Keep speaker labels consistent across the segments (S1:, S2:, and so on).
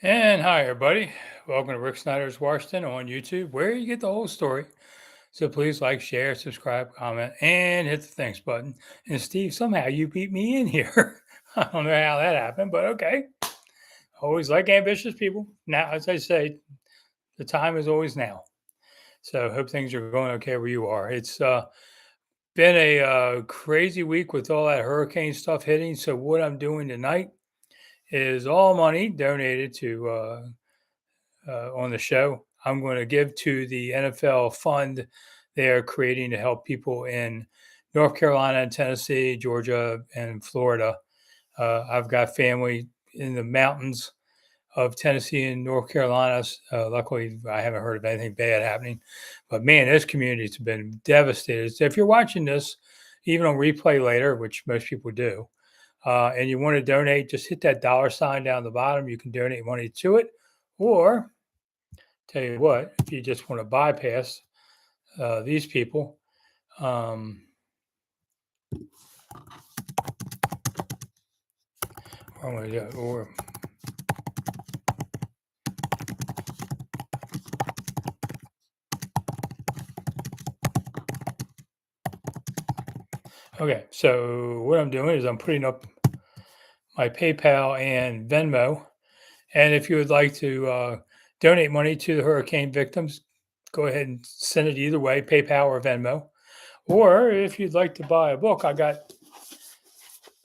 S1: And hi, everybody. Welcome to Rick Snider's Washington on YouTube, where you get the whole story. So please like, share, subscribe, comment, and hit the thanks button. And Steve, somehow you beat me in here. I don't know how that happened, but okay. Always like ambitious people. Now, as I say, the time is always now. So hope things are going okay where you are. It's been a crazy week with all that hurricane stuff hitting. So what I'm doing tonight is all money donated to on the show. I'm going to give to the NFL fund they are creating to help people in North Carolina and Tennessee, Georgia, and Florida. I've got family in the mountains of Tennessee and North Carolina. Luckily, I haven't heard of anything bad happening. But man, this community's been devastated. So if you're watching this, even on replay later, which most people do, and you want to donate, just hit that dollar sign down the bottom. You can donate money to it. Or tell you what, if you just want to bypass these people, um, or okay. So what I'm doing is I'm putting up my PayPal and Venmo, and if you would like to donate money to the hurricane victims, go ahead and send it either way, PayPal or Venmo. Or if you'd like to buy a book, I got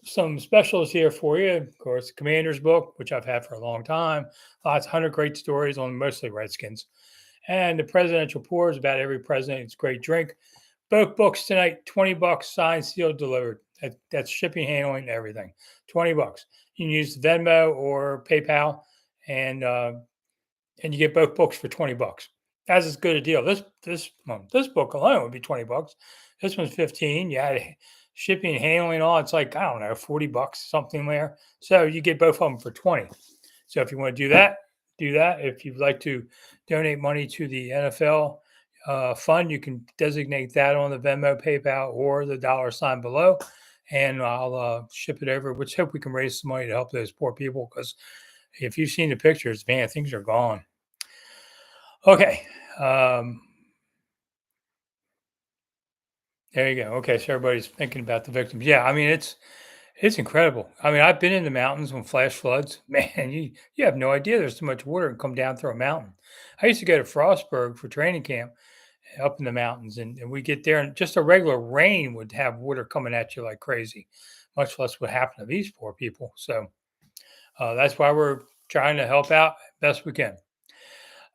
S1: some specials here for you. Of course, Commander's book, which I've had for a long time. Lots, 100 great stories on mostly Redskins. And the Presidential Pours about every president. It's a great drink. Both books tonight, $20, signed, sealed, delivered. That's shipping, handling, and everything. $20. You can use Venmo or PayPal, and you get both books for $20. That's as good a deal. This book alone would be $20. This one's 15. You add shipping, handling, all. It's like, I don't know, $40, something there. So you get both of them for 20. So if you want to do that, do that. If you'd like to donate money to the NFL fund, you can designate that on the Venmo, PayPal, or the dollar sign below, and I'll ship it over. Which hope we can raise some money to help those poor people, because if you've seen the pictures, man, things are gone. Okay. There you go. Okay, so everybody's thinking about the victims. Yeah, I mean it's incredible. I mean, I've been in the mountains when flash floods. Man, you have no idea there's so much water can come down through a mountain. I used to go to Frostburg for training camp up in the mountains, and we get there, and just a regular rain would have water coming at you like crazy, much less what happened to these poor people. So that's why we're trying to help out best we can.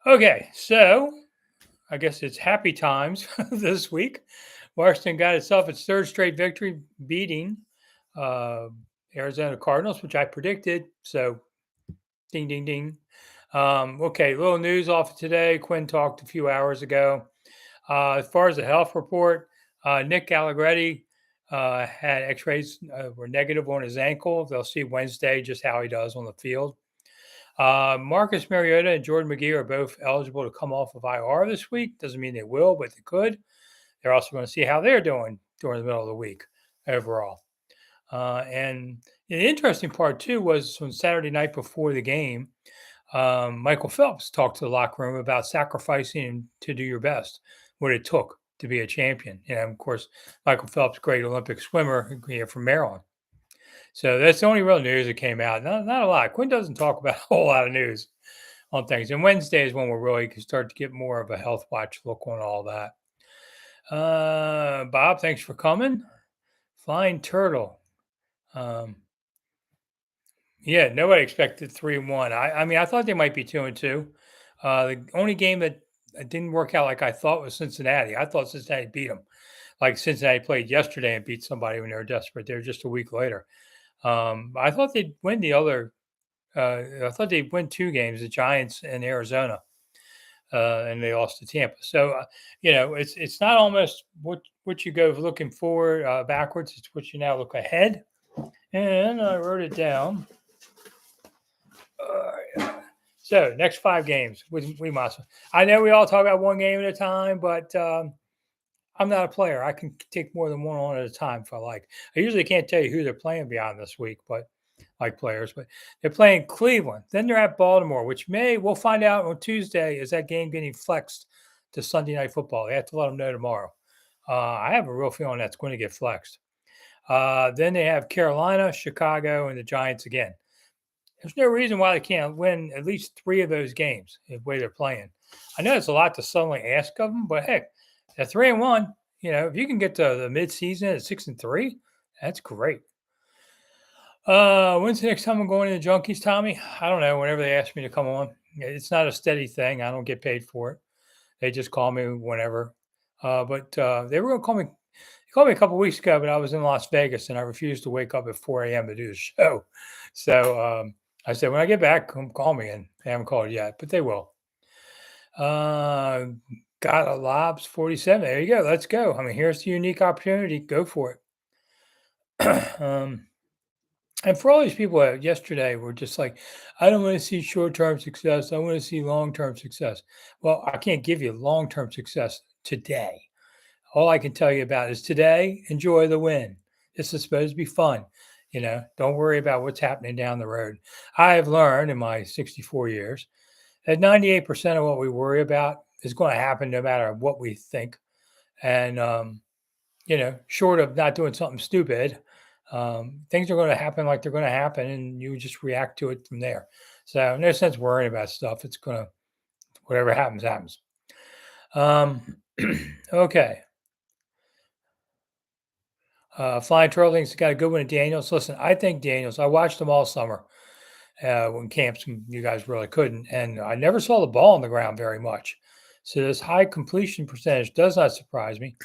S1: Okay, so I guess it's happy times this week. Washington got itself its third straight victory, beating uh, Arizona Cardinals, which I predicted. So, ding, ding, ding. Okay, little news off of today. Quinn talked a few hours ago. As far as the health report, Nick Allegretti had X-rays were negative on his ankle. They'll see Wednesday just how he does on the field. Marcus Mariota and Jordan McGee are both eligible to come off of IR this week. Doesn't mean they will, but they could. They're also going to see how they're doing during the middle of the week overall. And the interesting part, too, was on Saturday night before the game, Michael Phelps talked to the locker room about sacrificing to do your best, what it took to be a champion. And of course, Michael Phelps, great Olympic swimmer here from Maryland. So that's the only real news that came out. Not a lot. Quinn doesn't talk about a whole lot of news on things. And Wednesday is when we're really can start to get more of a health watch look on all that. Bob, thanks for coming. Flying Turtle. Um, yeah, nobody expected 3-1. I mean, I thought they might be 2-2. The only game that didn't work out like I thought was Cincinnati. I thought Cincinnati beat them. Like Cincinnati played yesterday and beat somebody when they were desperate. They were just a week later. I thought they'd win the other. I thought they'd win two games, the Giants and Arizona, and they lost to Tampa. So it's not almost what you go looking forward backwards. It's what you now look ahead. And I wrote it down. So next 5 games, we must. I know we all talk about one game at a time, but I'm not a player. I can take more than one on at a time if I like. I usually can't tell you who they're playing beyond this week, but like players, but they're playing Cleveland. Then they're at Baltimore, which we'll find out on Tuesday. Is that game getting flexed to Sunday Night Football? They have to let them know tomorrow. I have a real feeling that's going to get flexed. Then they have Carolina, Chicago, and the Giants again. There's no reason why they can't win at least three of those games the way they're playing. I know it's a lot to suddenly ask of them, but heck, at 3-1, if you can get to the midseason at 6-3, that's great. When's the next time I'm going to the Junkies, Tommy? I don't know. Whenever they ask me to come on, it's not a steady thing. I don't get paid for it. They just call me whenever. But they were going to call me. They called me a couple weeks ago, but I was in Las Vegas and I refused to wake up at 4 a.m. to do the show. So I said, when I get back, come call me. And they haven't called yet, but they will. Got a Lobs 47. There you go. Let's go. I mean, here's the unique opportunity. Go for it. And for all these people that yesterday were just like, I don't want to see short-term success. I want to see long-term success. Well, I can't give you long-term success today. All I can tell you about is today, enjoy the win. This is supposed to be fun. Don't worry about what's happening down the road. I have learned in my 64 years that 98% of what we worry about is going to happen no matter what we think. And, short of not doing something stupid, things are going to happen like they're going to happen, and you just react to it from there. So no sense worrying about stuff. It's going to, whatever happens, happens. Okay. Flying Turtles got a good one at Daniels. Listen, I think Daniels, I watched them all summer when camps, you guys really couldn't. And I never saw the ball on the ground very much. So this high completion percentage does not surprise me.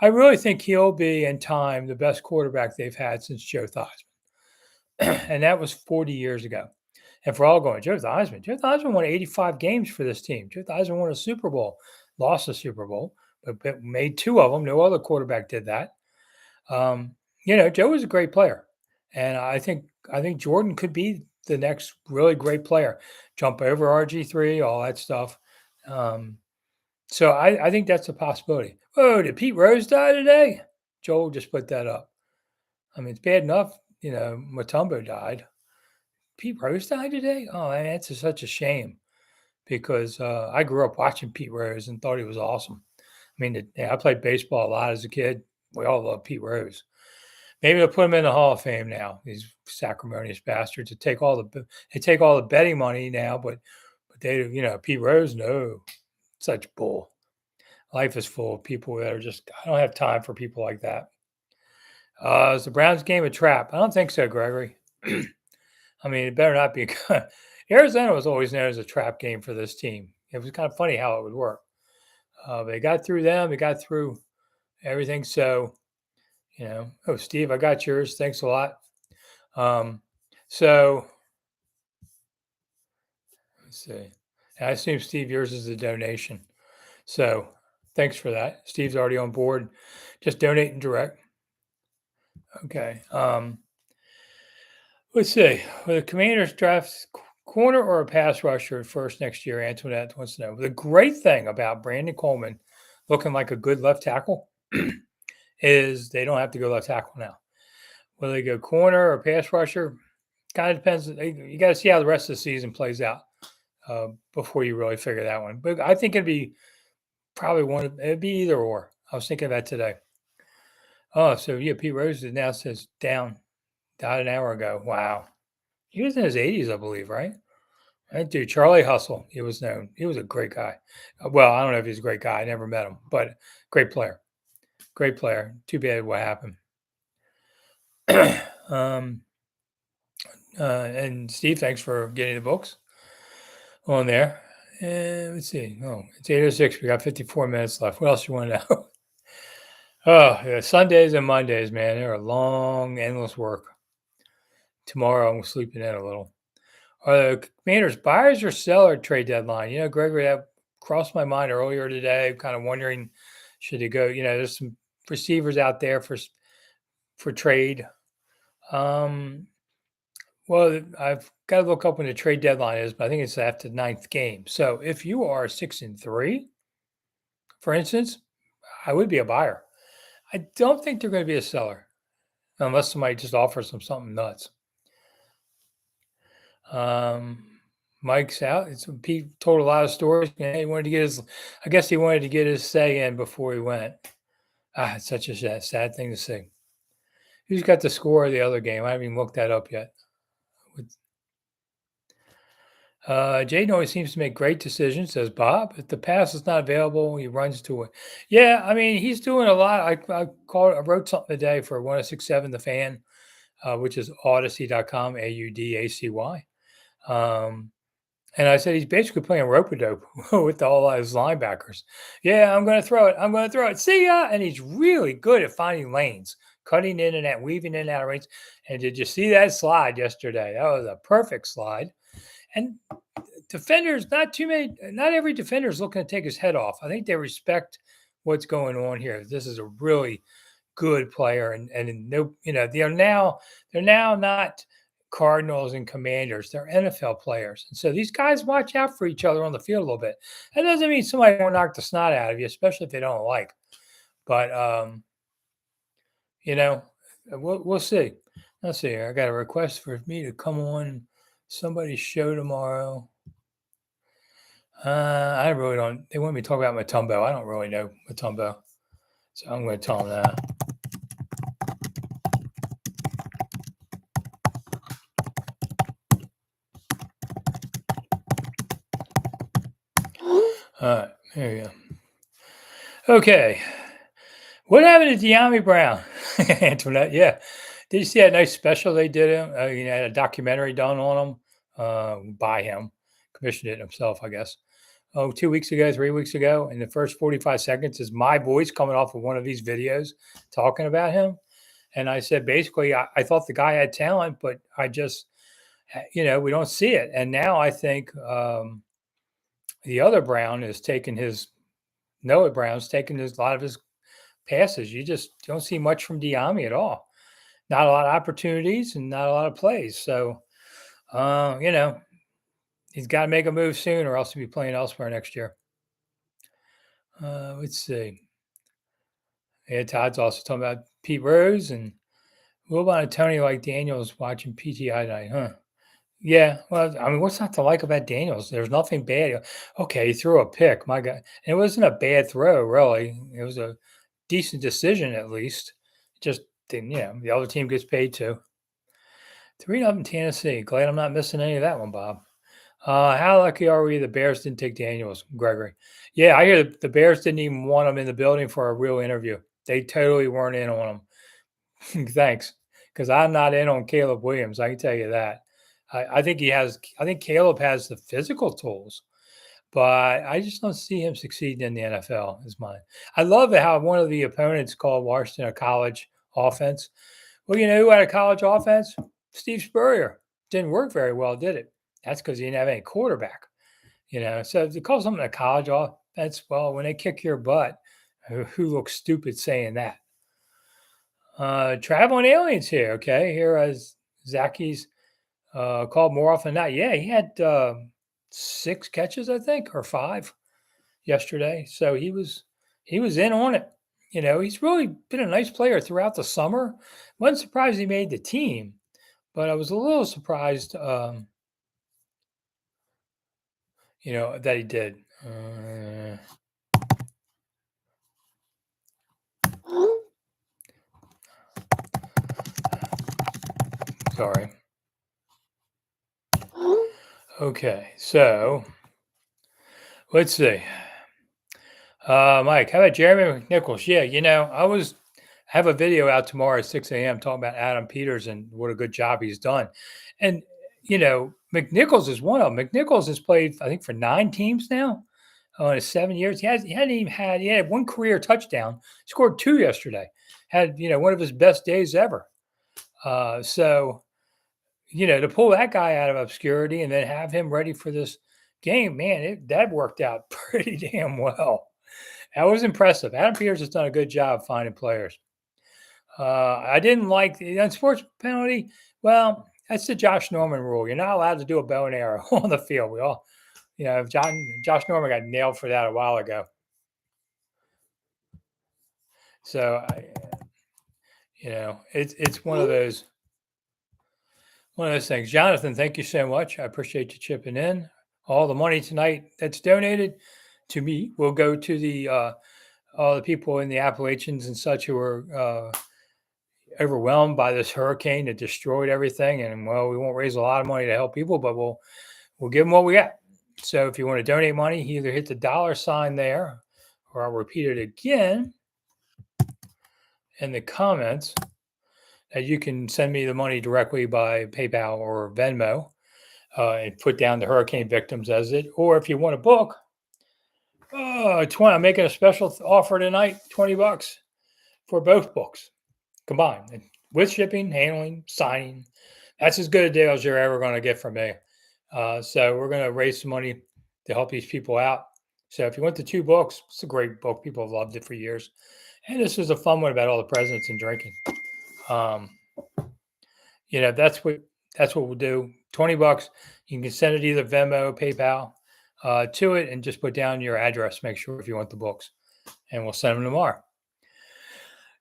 S1: I really think he'll be, in time, the best quarterback they've had since Joe Theismann. And that was 40 years ago. And for all going, Joe Theismann won 85 games for this team. Joe Theismann won a Super Bowl, lost a Super Bowl, but made two of them. No other quarterback did that. Joe was a great player. And I think Jordan could be the next really great player. Jump over RG3, all that stuff. So I think that's a possibility. Oh, did Pete Rose die today? Joel just put that up. I mean, it's bad enough, Matumbo died. Pete Rose died today? Oh, man, that's such a shame because I grew up watching Pete Rose and thought he was awesome. I mean, I played baseball a lot as a kid. We all love Pete Rose. Maybe they'll put him in the Hall of Fame now. These sanctimonious bastards to take all the betting money now, but they, Pete Rose, no, such bull. Life is full of people that are just, I don't have time for people like that. Is the Browns game a trap? I don't think so, Gregory. I mean, it better not be. Arizona was always known as a trap game for this team. It was kind of funny how it would work. They got through them. They got through everything. So, oh, Steve, I got yours. Thanks a lot. So, let's see. I assume, Steve, yours is a donation. So, thanks for that. Steve's already on board. Just donating direct. Okay. Let's see. Will the Commanders draft corner or a pass rusher first next year? Antoinette wants to know. The great thing about Brandon Coleman looking like a good left tackle is they don't have to go left tackle now. Will they go corner or pass rusher? Kind of depends. You got to see how the rest of the season plays out before you really figure that one. But I think it'd be probably one. It'd be either or. I was thinking of that today. Oh, so yeah, Pete Rose now says down. Died an hour ago. Wow. He was in his 80s, I believe, right? That dude, Charlie Hustle, he was known. He was a great guy. Well, I don't know if he's a great guy. I never met him, but great player. Great player. Too bad what happened. And Steve, thanks for getting the books on there. And let's see. Oh, it's 8:06. We got 54 minutes left. What else you want to know? Oh, yeah, Sundays and Mondays, man. They're a long, endless work. Tomorrow I'm sleeping in a little. Are the Commanders buyers or seller trade deadline? Gregory, that crossed my mind earlier today. Kind of wondering, should they go? There's some receivers out there for trade. Well, I've got to look up when the trade deadline is, but I think it's after the 9th game. So if you are 6-3, for instance, I would be a buyer. I don't think they're going to be a seller unless somebody just offers them something nuts. Um, Mike's out. Pete told a lot of stories. He wanted to get his, I guess he wanted to get his say in before he went. It's such a sad thing to see. Who's got the score of the other game? I haven't even looked that up yet. Jaden always seems to make great decisions, says Bob. If the pass is not available, he runs to it. Yeah, I mean, he's doing a lot. I wrote something today for 1067 The Fan, which is Odyssey.com, Audacy. And I said he's basically playing rope a dope with all his linebackers. Yeah, I'm going to throw it. I'm going to throw it. See ya. And he's really good at finding lanes, cutting in and out, weaving in and out of range. And did you see that slide yesterday? That was a perfect slide. And defenders, not too many, not every defender is looking to take his head off. I think they respect what's going on here. This is a really good player, and no, they're now not Cardinals and Commanders. They're NFL players, and so these guys watch out for each other on the field a little bit. That doesn't mean somebody won't knock the snot out of you, especially if they don't like. But you know, we'll see. Let's see here. I got a request for me to come on somebody's show tomorrow. I really don't. They want me to talk about Matumbo. I don't really know Matumbo, so I'm going to tell them that. All right, there you go. Okay, what happened to De'Ami Brown, Antoinette? Yeah, did you see that nice special they did him? Had a documentary done on him by him, commissioned it himself, I guess. Oh, 2 weeks ago, 3 weeks ago, and the first 45 seconds is my voice coming off of one of these videos talking about him. And I said, basically, I thought the guy had talent, but I just, we don't see it. And now I think the other Brown is taking Noah Brown's taking a lot of his passes. You just don't see much from De'Ami at all. Not a lot of opportunities and not a lot of plays. So, he's got to make a move soon or else he'll be playing elsewhere next year. Let's see. Yeah, Todd's also talking about Pete Rose and what about a Tony like Daniels watching PTI tonight, huh? Yeah, well, I mean, what's not to like about Daniels? There's nothing bad. Okay, he threw a pick, my God. And it wasn't a bad throw, really. It was a decent decision, at least. Just didn't, the other team gets paid too. 3-0 Tennessee. Glad I'm not missing any of that one, Bob. How lucky are we the Bears didn't take Daniels, Gregory? Yeah, I hear the Bears didn't even want him in the building for a real interview. They totally weren't in on him. Thanks, because I'm not in on Caleb Williams. I can tell you that. I think I think Caleb has the physical tools, but I just don't see him succeeding in the NFL. Is mine. I love how one of the opponents called Washington a college offense. Well, you know who had a college offense? Steve Spurrier. Didn't work very well, did it? That's because he didn't have any quarterback. So to call something a college offense, well, when they kick your butt, who looks stupid saying that? Traveling aliens here. Okay, here as Zacky's called more often than not. Yeah, he had 6 catches, I think, or 5 yesterday. So he was in on it. He's really been a nice player throughout the summer. Wasn't surprised he made the team, but I was a little surprised, that he did. Sorry. Okay, so let's see. Mike, how about Jeremy McNichols? Yeah, I have a video out tomorrow at 6 a.m. talking about Adam Peters and what a good job he's done. And, McNichols is one of them. McNichols has played, I think, for 9 teams now in his 7 years. He had 1 career touchdown, scored 2 yesterday, had, one of his best days ever. So, to pull that guy out of obscurity and then have him ready for this game, man, that worked out pretty damn well. That was impressive. Adam Peters has done a good job finding players. I didn't like the unsportsmanlike penalty. Well, that's the Josh Norman rule. You're not allowed to do a bow and arrow on the field. We all, Josh Norman got nailed for that a while ago. So, it's one of those. One of those things. Jonathan, thank you so much. I appreciate you chipping in. All the money tonight that's donated to me will go to the all the people in the Appalachians and such who are overwhelmed by this hurricane that destroyed everything. And well, we won't raise a lot of money to help people, but we'll give them what we got. So if you want to donate money, either hit the dollar sign there, or I'll repeat it again in the comments. That you can send me the money directly by PayPal or Venmo, and put down the hurricane victims as it. Or if you want a book, 20. I'm making a special offer tonight, $20 for both books combined, with shipping, handling, signing. That's as good a deal as you're ever going to get from me. So we're going to raise some money to help these people out. So if you want the two books, it's a great book. People have loved it for years. And this was a fun one about all the presidents and drinking. Um, that's what we'll do. $20. You can send it either Venmo, PayPal, to it, and just put down your address. Make sure if you want the books, and we'll send them tomorrow.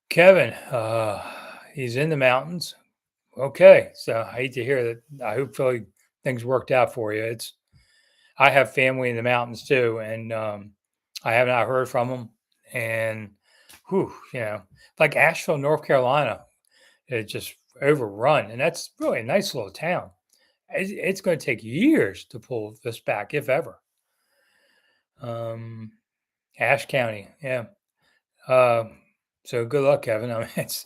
S1: Kevin, he's in the mountains. Okay, so I hate to hear that. I hopefully things worked out for you. I have family in the mountains too, and I have not heard from them. And like Asheville, North Carolina, it's just overrun, and that's really a nice little town. It's going to take years to pull this back, if ever. Um, Ashe County, yeah. Uh, so good luck, Kevin. I mean, it's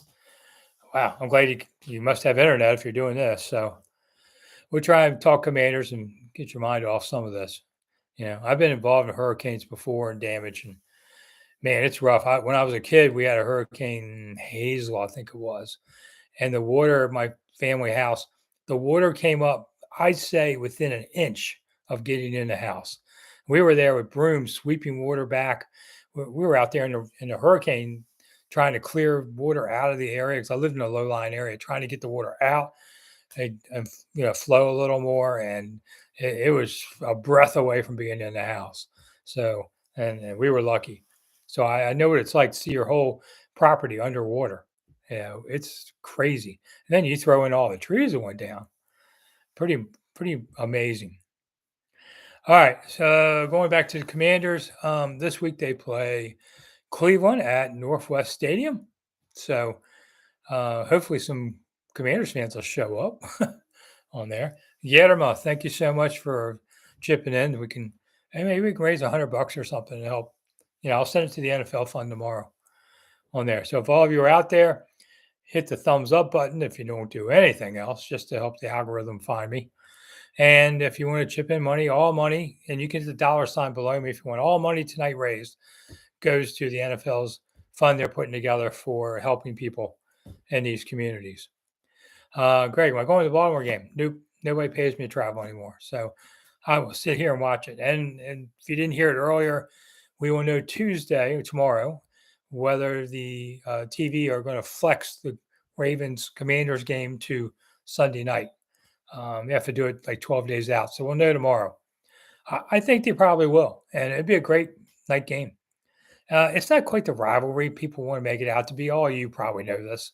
S1: wow. I'm glad you must have internet if you're doing this. So we'll try and talk commanders and get your mind off some of this. I've been involved in hurricanes before and damage, and man, it's rough. When I was a kid, we had a Hurricane Hazel, I think it was, and the water at my family house, the water came up, I'd say within an inch of getting in the house. We were there with brooms sweeping water back. We were out there in the hurricane trying to clear water out of the area because I lived in a low-lying area, trying to get the water out and flow a little more. And it was a breath away from being in the house. So, and we were lucky. So I know what it's like to see your whole property underwater. It's crazy. And then you throw in all the trees that went down. Pretty amazing. All right. So going back to the Commanders, this week they play Cleveland at Northwest Stadium. So hopefully some Commanders fans will show up on there. Yerma, thank you so much for chipping in. Maybe we can raise $100 or something to help. I'll send it to the NFL fund tomorrow on there. So if all of you are out there, hit the thumbs up button if you don't do anything else, just to help the algorithm find me. And if you want to chip in money, all money, and you can hit the dollar sign below me if you want all money tonight raised, goes to the NFL's fund they're putting together for helping people in these communities. Greg, am I going to the Baltimore game? Nope. Nobody pays me to travel anymore. So I will sit here and watch it. And if you didn't hear it earlier, we will know Tuesday or tomorrow whether the TV are going to flex the Ravens Commanders game to Sunday night. They have to do it like 12 days out. So we'll know tomorrow. I think they probably will. And it'd be a great night game. It's not quite the rivalry people want to make it out to be. All you probably know this.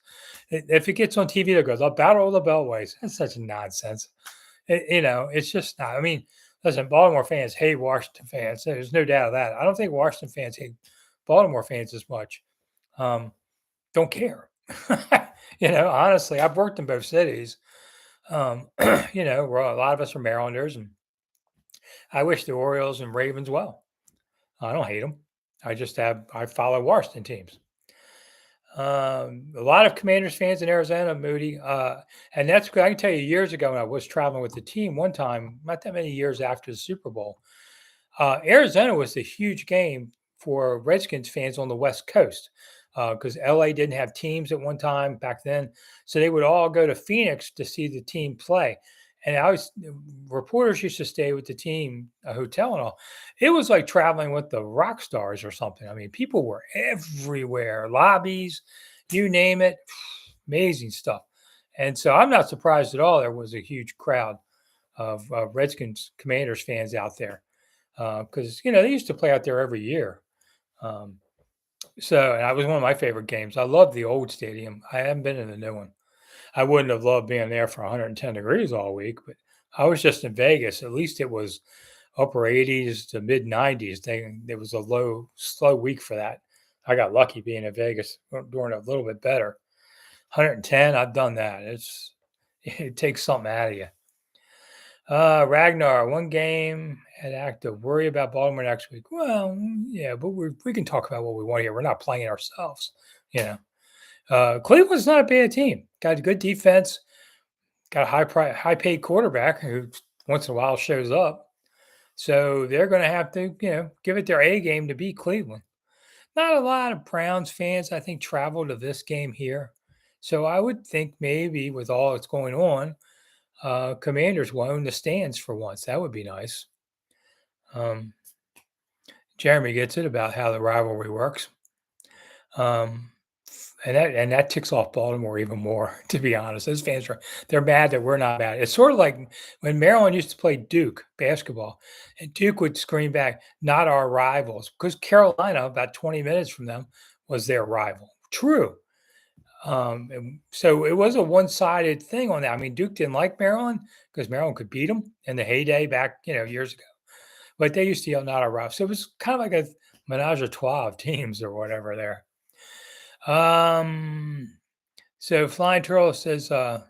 S1: If it gets on TV, it goes, "A battle of the Beltways." That's such nonsense. It's just not. I mean, listen, Baltimore fans hate Washington fans. There's no doubt of that. I don't think Washington fans hate Baltimore fans as much. Don't care. Honestly, I've worked in both cities. Where a lot of us are Marylanders, and I wish the Orioles and Ravens well. I don't hate them. I follow Washington teams. A lot of Commanders fans in Arizona, Moody, and that's I can tell you years ago when I was traveling with the team one time, not that many years after the Super Bowl. Arizona was a huge game for Redskins fans on the West Coast because LA didn't have teams at one time back then, so they would all go to Phoenix to see the team play. And reporters used to stay with the team, a hotel and all. It was like traveling with the rock stars or something. I mean, people were everywhere, lobbies, you name it, amazing stuff. And so I'm not surprised at all. There was a huge crowd of Redskins Commanders fans out there because they used to play out there every year. And that was one of my favorite games. I love the old stadium. I haven't been in the new one. I wouldn't have loved being there for 110 degrees all week, but I was just in Vegas. At least it was upper 80s to mid 90s. It was a slow week for that. I got lucky being in Vegas, doing a little bit better. 110, I've done that. It takes something out of you. Ragnar, one game at active. Worry about Baltimore next week. Well, yeah, but we can talk about what we want here. We're not playing ourselves, you know. Cleveland's not a bad team. Got a good defense. Got a high paid quarterback who once in a while shows up. So they're going to have to, give it their A game to beat Cleveland. Not a lot of Browns fans, I think, travel to this game here. So I would think maybe with all that's going on, Commanders will own the stands for once. That would be nice. Um, Jeremy gets it about how the rivalry works. Um, and that ticks off Baltimore even more, to be honest. Those fans they're mad that we're not mad. It's sort of like when Maryland used to play Duke basketball, and Duke would scream back, "Not our rivals," because Carolina, about 20 minutes from them, was their rival. True. And so it was a one-sided thing on that. I mean, Duke didn't like Maryland because Maryland could beat them in the heyday back, years ago. But they used to yell, "Not our rivals." So it was kind of like a menage a trois of teams or whatever there. So Flying Turtle says, I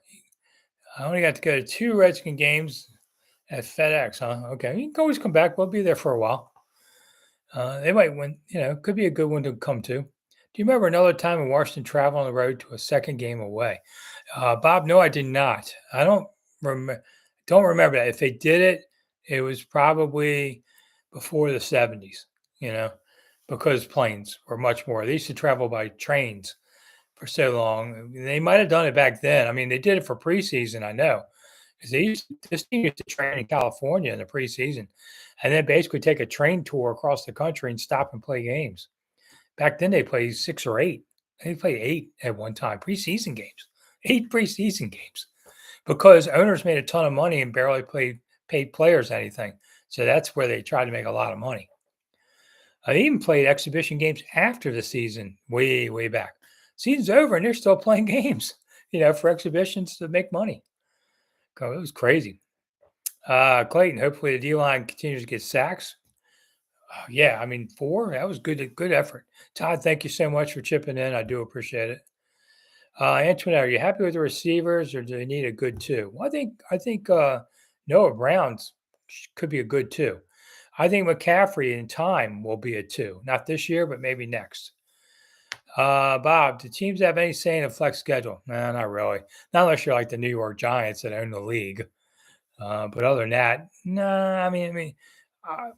S1: only got to go to 2 Redskin games at FedEx, huh? Okay. You can always come back. We'll be there for a while. They might win, could be a good one to come to. Do you remember another time in Washington travel on the road to a second game away? Bob, no, I did not. I don't remember that. If they did it, it was probably before the 70s, because planes were much more. They used to travel by trains for so long. They might have done it back then. I mean, they did it for preseason, I know, because this team used to train in California in the preseason, and then basically take a train tour across the country and stop and play games. Back then, they played 6 or 8. They played 8 at one time, preseason games, 8 preseason games, because owners made a ton of money and barely paid players anything. So that's where they tried to make a lot of money. I even played exhibition games after the season, way, way back. Season's over and they're still playing games, for exhibitions to make money. It was crazy. Clayton, hopefully the D line continues to get sacks. Yeah, I mean 4. That was good effort. Todd, thank you so much for chipping in. I do appreciate it. Antoinette, are you happy with the receivers, or do they need a good 2? Well, I think Noah Brown's could be a good 2. I think McCaffrey in time will be a 2. Not this year, but maybe next. Bob, do teams have any say in a flex schedule? No, not really. Not unless you're like the New York Giants that own the league. But other than that, no. Uh,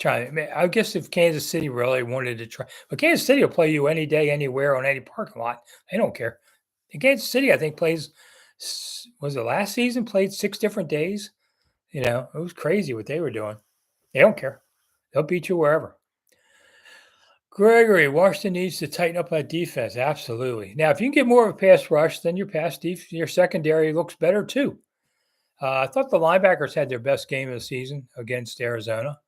S1: I guess if Kansas City really wanted to try, but Kansas City will play you any day, anywhere, on any parking lot. They don't care. And Kansas City, I think, was it last season? Played 6 different days. It was crazy what they were doing. They don't care. They'll beat you wherever. Gregory, Washington needs to tighten up that defense. Absolutely. Now, if you can get more of a pass rush, then your secondary looks better too. I thought the linebackers had their best game of the season against Arizona.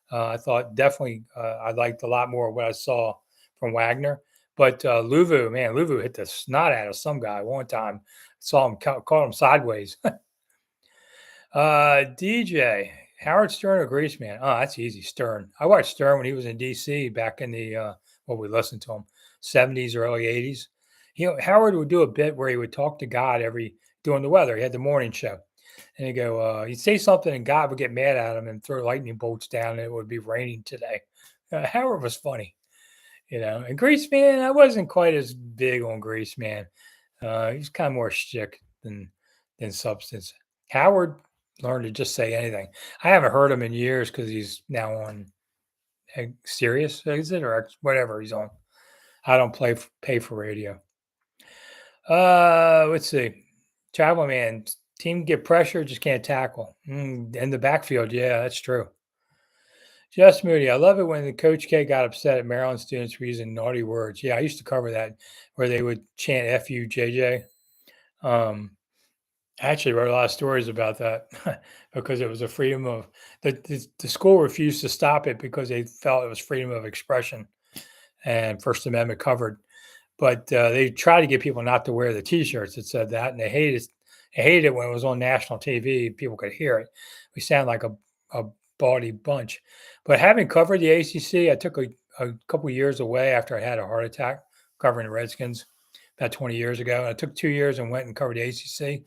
S1: I thought definitely I liked a lot more of what I saw from Wagner. But Luvu hit the snot out of some guy one time. Saw him, caught him sideways. DJ, Howard Stern or Greaseman? Oh, that's easy. Stern. I watched Stern when he was in D.C. back in the we listened to him 70s, early 80s. Howard would do a bit where he would talk to God during the weather. He had the morning show, and he'd go, he'd say something, and God would get mad at him and throw lightning bolts down, and it would be raining today. Howard was funny, And Greaseman, I wasn't quite as big on Greaseman. He's kind of more shtick than substance. Howard learned to just say anything. I haven't heard him in years because he's now on Sirius, is it, or whatever he's on. I don't pay for radio. Let's see. Travel man, team get pressure, just can't tackle. In the backfield, yeah, that's true. Just Moody, I love it when the Coach K got upset at Maryland students for using naughty words. Yeah, I used to cover that where they would chant "F you, JJ." I actually wrote a lot of stories about that because it was a freedom of the school refused to stop it because they felt it was freedom of expression and First Amendment covered. but they tried to get people not to wear the T-shirts that said that, and they hated it when it was on national TV. People could hear it. We sound like a bawdy bunch. But having covered the ACC, I took a couple years away after I had a heart attack covering the Redskins about 20 years ago. And I took 2 years and went and covered the ACC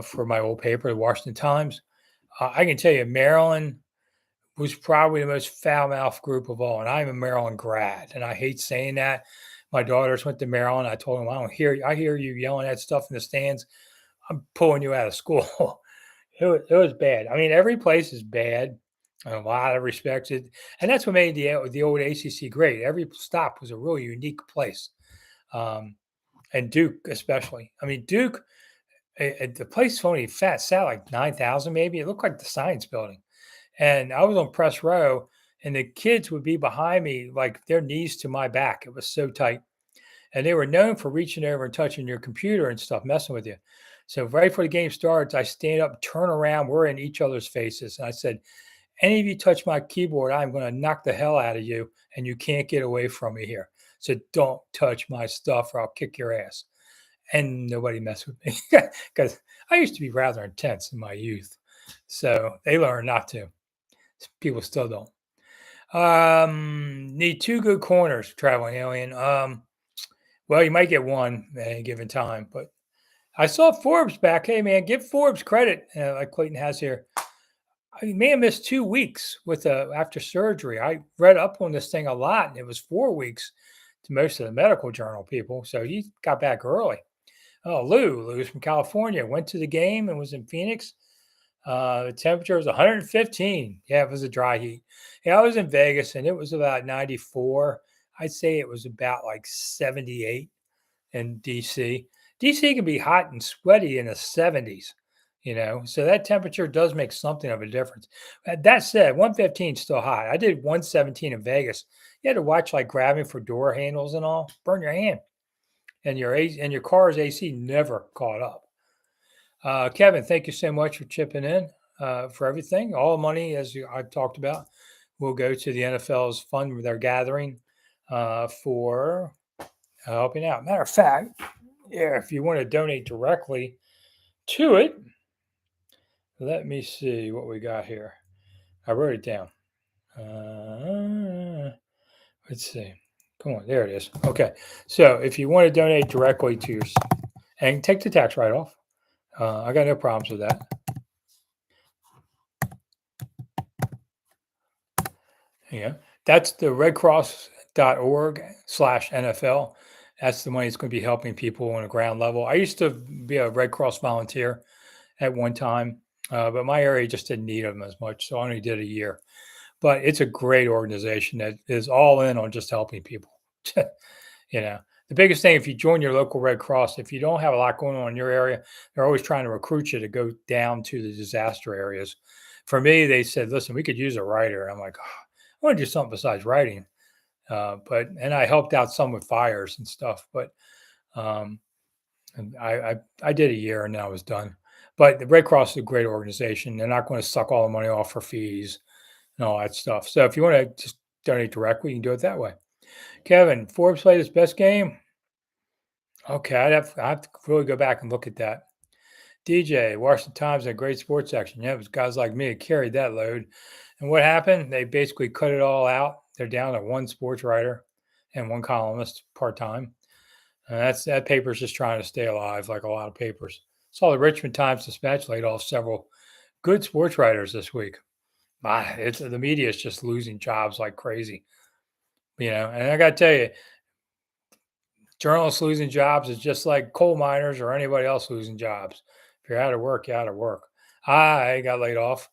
S1: for my old paper, the Washington Times. I can tell you, Maryland was probably the most foul-mouthed group of all. And I'm a Maryland grad, and I hate saying that. My daughters went to Maryland. I told them, I hear you yelling that stuff in the stands. I'm pulling you out of school. It was bad. I mean, every place is bad in a lot of respects. And that's what made the old ACC great. Every stop was a really unique place. Um, and Duke, especially. I mean, Duke, the place only sat like 9,000 maybe. It looked like the science building. And I was on press row, and the kids would be behind me, like their knees to my back. It was so tight. And they were known for reaching over and touching your computer and stuff, messing with you. So right before the game starts, I stand up, turn around, we're in each other's faces. And I said, any of you touch my keyboard, I'm going to knock the hell out of you, and you can't get away from me here. So don't touch my stuff or I'll kick your ass. And nobody messed with me because I used to be rather intense in my youth. So they learned not to. People still don't. Need two good corners, traveling alien. Well, you might get one at any given time, but I saw Forbes back. Hey, man, give Forbes credit, like Clayton has here. I may have missed 2 weeks with after surgery. I read up on this thing a lot, and it was 4 weeks to most of the medical journal people. So he got back early. Oh, Lou's from California went to the game and was in Phoenix. The temperature was 115. Yeah, it was a dry heat. Yeah, I was in Vegas and it was about 94. I'd say it was about like 78 in DC. DC can be hot and sweaty in the 70s, so that temperature does make something of a difference. That said, 115 is still hot. I did 117 in Vegas. You had to watch like grabbing for door handles and all, burn your hand. And your car's AC never caught up. Kevin, thank you so much for chipping in for everything. All money, as I talked about, will go to the NFL's fund they're gathering for helping out. Matter of fact, yeah, if you want to donate directly to it, let me see what we got here. I wrote it down. Let's see. Come on, there it is. Okay, so if you want to donate directly to your and take the tax write-off, I got no problems with that. Yeah, that's the redcross.org/NFL. That's the money that's going to be helping people on the ground level. I used to be a Red Cross volunteer at one time, but my area just didn't need them as much, so I only did a year. But it's a great organization that is all in on just helping people. The biggest thing, if you join your local Red Cross, if you don't have a lot going on in your area, they're always trying to recruit you to go down to the disaster areas. For me, they said, listen, we could use a writer. I'm like, oh, I want to do something besides writing. And I helped out some with fires and stuff, but um, and I did a year and then I was done. But the Red Cross is a great organization. They're not going to suck all the money off for fees and all that stuff. So if you want to just donate directly, you can do it that way. Kevin, Forbes played his best game. Okay, I have to really go back and look at that. DJ, Washington Times had a great sports section. Yeah, it was guys like me that carried that load. And what happened? They basically cut it all out. They're down to one sports writer and one columnist part time. And that paper's just trying to stay alive, like a lot of papers. Saw the Richmond Times Dispatch laid off several good sports writers this week. The media is just losing jobs like crazy. And I got to tell you, journalists losing jobs is just like coal miners or anybody else losing jobs. If you're out of work, you're out of work. I got laid off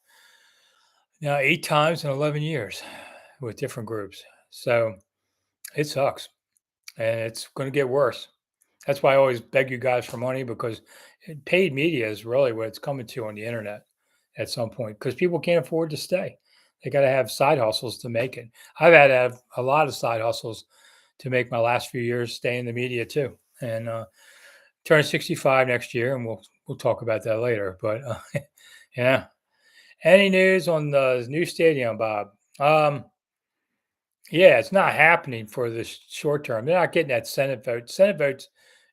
S1: 8 times in 11 years with different groups. So it sucks and it's going to get worse. That's why I always beg you guys for money, because paid media is really what it's coming to on the internet at some point, because people can't afford to stay. They got to have side hustles to make it. I've had to have a lot of side hustles to make my last few years stay in the media too. And turn 65 next year, and we'll talk about that later. But yeah. Any news on the new stadium, Bob? Yeah, it's not happening for the short term. They're not getting that Senate vote.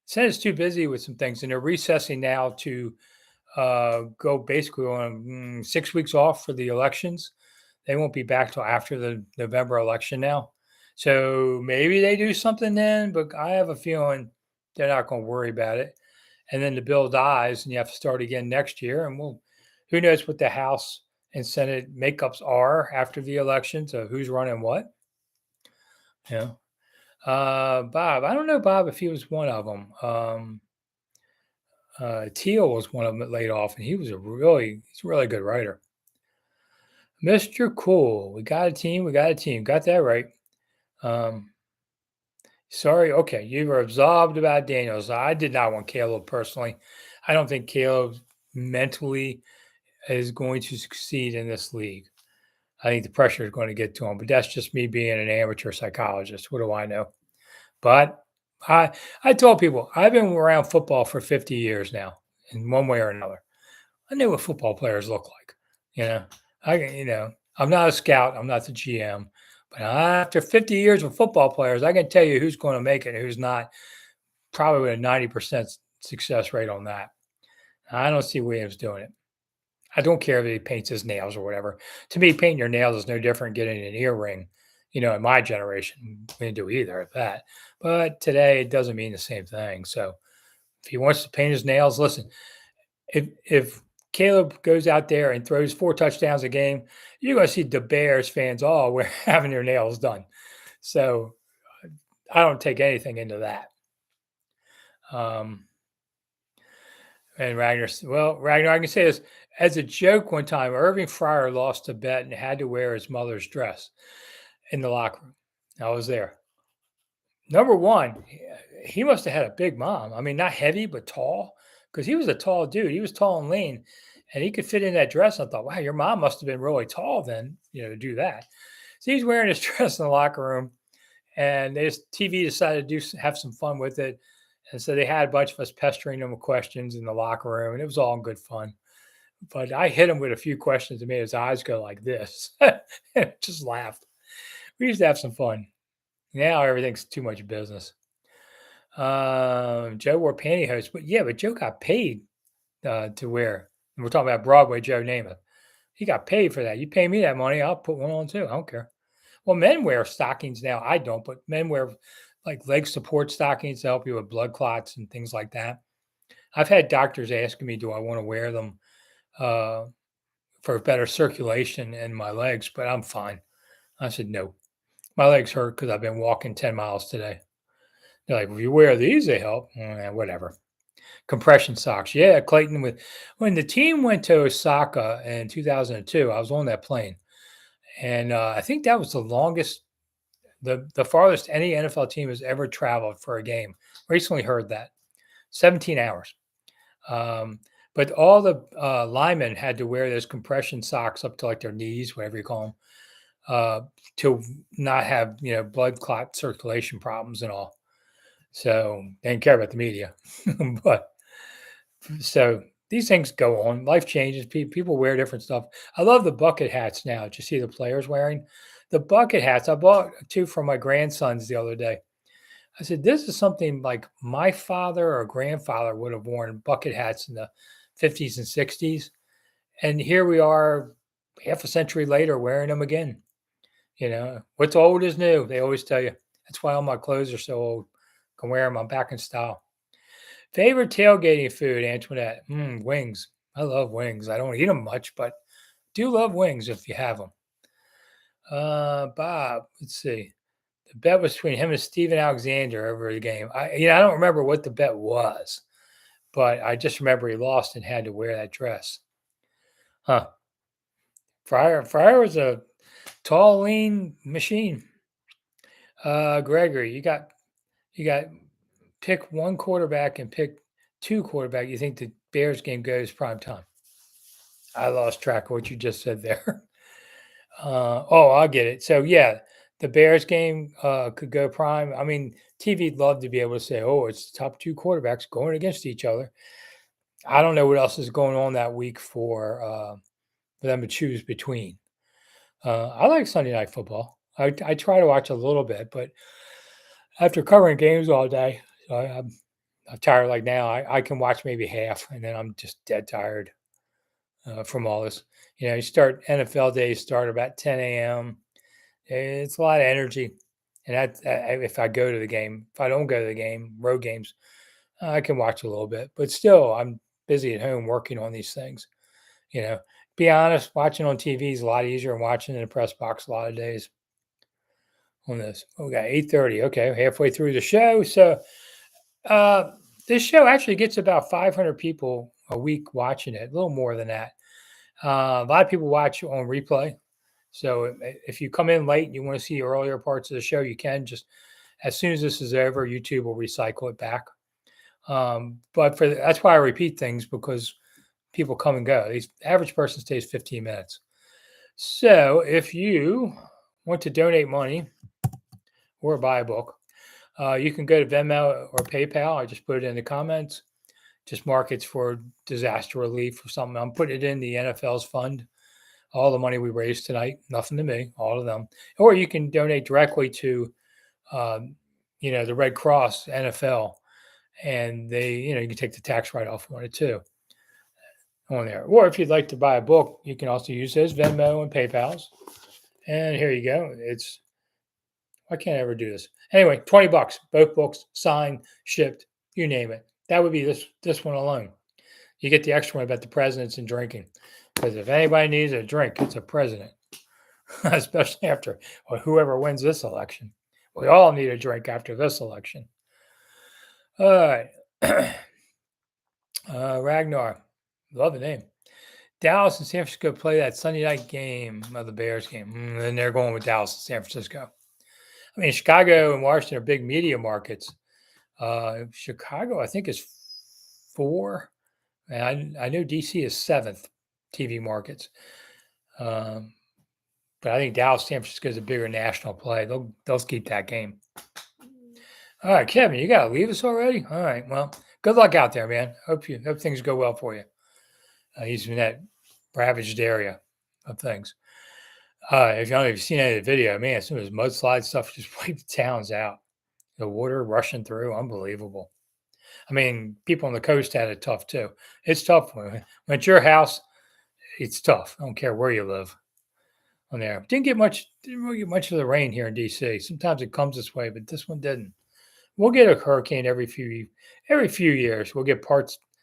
S1: Senate's too busy with some things, and they're recessing now to go basically on 6 weeks off for the elections. They won't be back till after the November election now. So maybe they do something then, but I have a feeling they're not going to worry about it. And then the bill dies, and you have to start again next year. And we'll, who knows what the House and Senate makeups are after the election, so who's running what. Yeah. Bob, I don't know, Bob, if he was one of them. Teal was one of them that laid off, and he's a really good writer. Mr. Cool, we got a team. We got a team. Got that right. Um, Sorry. Okay, you were absolved about Daniels. I did not want Caleb personally. I don't think Caleb mentally is going to succeed in this league. I think the pressure is going to get to him, but that's just me being an amateur psychologist. What do I know? But I I told people I've been around football for 50 years now, in one way or another. I knew what football players look like. You know, I'm not a scout. I'm not the GM, but after 50 years with football players, I can tell you who's going to make it and who's not. Probably with a 90% success rate on that. I don't see Williams doing it. I don't care if he paints his nails or whatever. To me, painting your nails is no different than getting an earring. In my generation, we didn't do either of that. But today, it doesn't mean the same thing. So if he wants to paint his nails, listen, if Caleb goes out there and throws 4 touchdowns a game, you're going to see the Bears fans all we're having their nails done. So I don't take anything into that. Um, and Ragnar, I can say this as a joke. One time, Irving Fryer lost a bet and had to wear his mother's dress in the locker room. I was there. Number one, he must have had a big mom. I mean, not heavy, but tall, because he was a tall dude. He was tall and lean, and he could fit in that dress. I thought, wow, your mom must have been really tall then, to do that. So he's wearing his dress in the locker room, and this TV decided to have some fun with it. And so they had a bunch of us pestering him with questions in the locker room, and it was all in good fun. But I hit him with a few questions and made his eyes go like this, and just laughed. We used to have some fun. Now everything's too much business. Joe wore pantyhose, but Joe got paid to wear. And we're talking about Broadway Joe Namath. He got paid for that. You pay me that money, I'll put one on too. I don't care. Well, men wear stockings now. I don't, but men wear like leg support stockings to help you with blood clots and things like that. I've had doctors asking me, do I want to wear them uh, for better circulation in my legs? But I'm fine. I said no. My legs hurt because I've been walking 10 miles today. They're like, if you wear these, they help. Whatever. Compression socks. Yeah, Clayton. When the team went to Osaka in 2002, I was on that plane, and I think that was the longest, the farthest any NFL team has ever traveled for a game. Recently heard that 17 hours. Um, but all the linemen had to wear those compression socks up to like their knees, whatever you call them, to not have blood clot circulation problems and all. So they didn't care about the media, but so these things go on. Life changes. People wear different stuff. I love the bucket hats now. Did you see the players wearing the bucket hats? I bought two for my grandsons the other day. I said, this is something like my father or grandfather would have worn bucket hats in the 50s and 60s. And here we are half a century later wearing them again. What's old is new. They always tell you. That's why all my clothes are so old. I can wear them. I'm back in style. Favorite tailgating food, Antoinette? Wings. I love wings. I don't eat them much, but do love wings if you have them. Bob, let's see. The bet was between him and Steven Alexander over the game. I don't remember what the bet was, but I just remember he lost and had to wear that dress. Huh. Fryer was a tall, lean machine. Gregory, you got pick one quarterback and pick two quarterback. You think the Bears game goes prime time? I lost track of what you just said there. I'll get it. So yeah, the Bears game could go prime. I mean, TV'd love to be able to say, "Oh, it's the top two quarterbacks going against each other." I don't know what else is going on that week for them to choose between. I like Sunday night football. I try to watch a little bit, but after covering games all day, I'm tired. Like now, I can watch maybe half, and then I'm just dead tired from all this. You start NFL days start about 10 a.m. It's a lot of energy, and if I go to the game, if I don't go to the game, road games, I can watch a little bit, but still, I'm busy at home working on these things. You know, be honest, watching on TV is a lot easier than watching in the press box a lot of days on this. We got 8:30. Okay, halfway through the show. So uh, this show actually gets about 500 people a week watching it, a little more than that. A lot of people watch on replay. So if you come in late and you want to see earlier parts of the show, you can just as soon as this is over, YouTube will recycle it back. But that's why I repeat things because people come and go. The average person stays 15 minutes. So if you want to donate money or buy a book, you can go to Venmo or PayPal. I just put it in the comments. Just mark it's for disaster relief or something. I'm putting it in the NFL's fund. All the money we raised tonight, nothing to me, all of them. Or you can donate directly to, um, the Red Cross NFL, and you can take the tax write off on it too on there. Or if you'd like to buy a book, you can also use those Venmo and PayPal's. And here you go. I can't ever do this. Anyway, $20, both books, signed, shipped, you name it. That would be this one alone. You get the extra one about the presidents and drinking. Because if anybody needs a drink, it's a president, especially after whoever wins this election. We all need a drink after this election. All right. Ragnar, love the name. Dallas and San Francisco play that Sunday night game of the Bears game. And they're going with Dallas and San Francisco. I mean, Chicago and Washington are big media markets. Chicago, I think, is 4. And I know DC is 7th TV markets. But I think Dallas, San Francisco is a bigger national play. They'll keep that game. All right, Kevin, you got to leave us already? All right, well, good luck out there, man. Hope things go well for you. He's in that ravaged area of things. If you don't know if you've seen any of the video, man, some of this mudslide stuff just wiped towns out. The water rushing through, unbelievable. I mean, people on the coast had it tough too. It's tough when it's your house. It's tough. I don't care where you live on there. Didn't really get much of the rain here in DC. Sometimes it comes this way, but this one didn't. We'll get a hurricane every few years. We'll get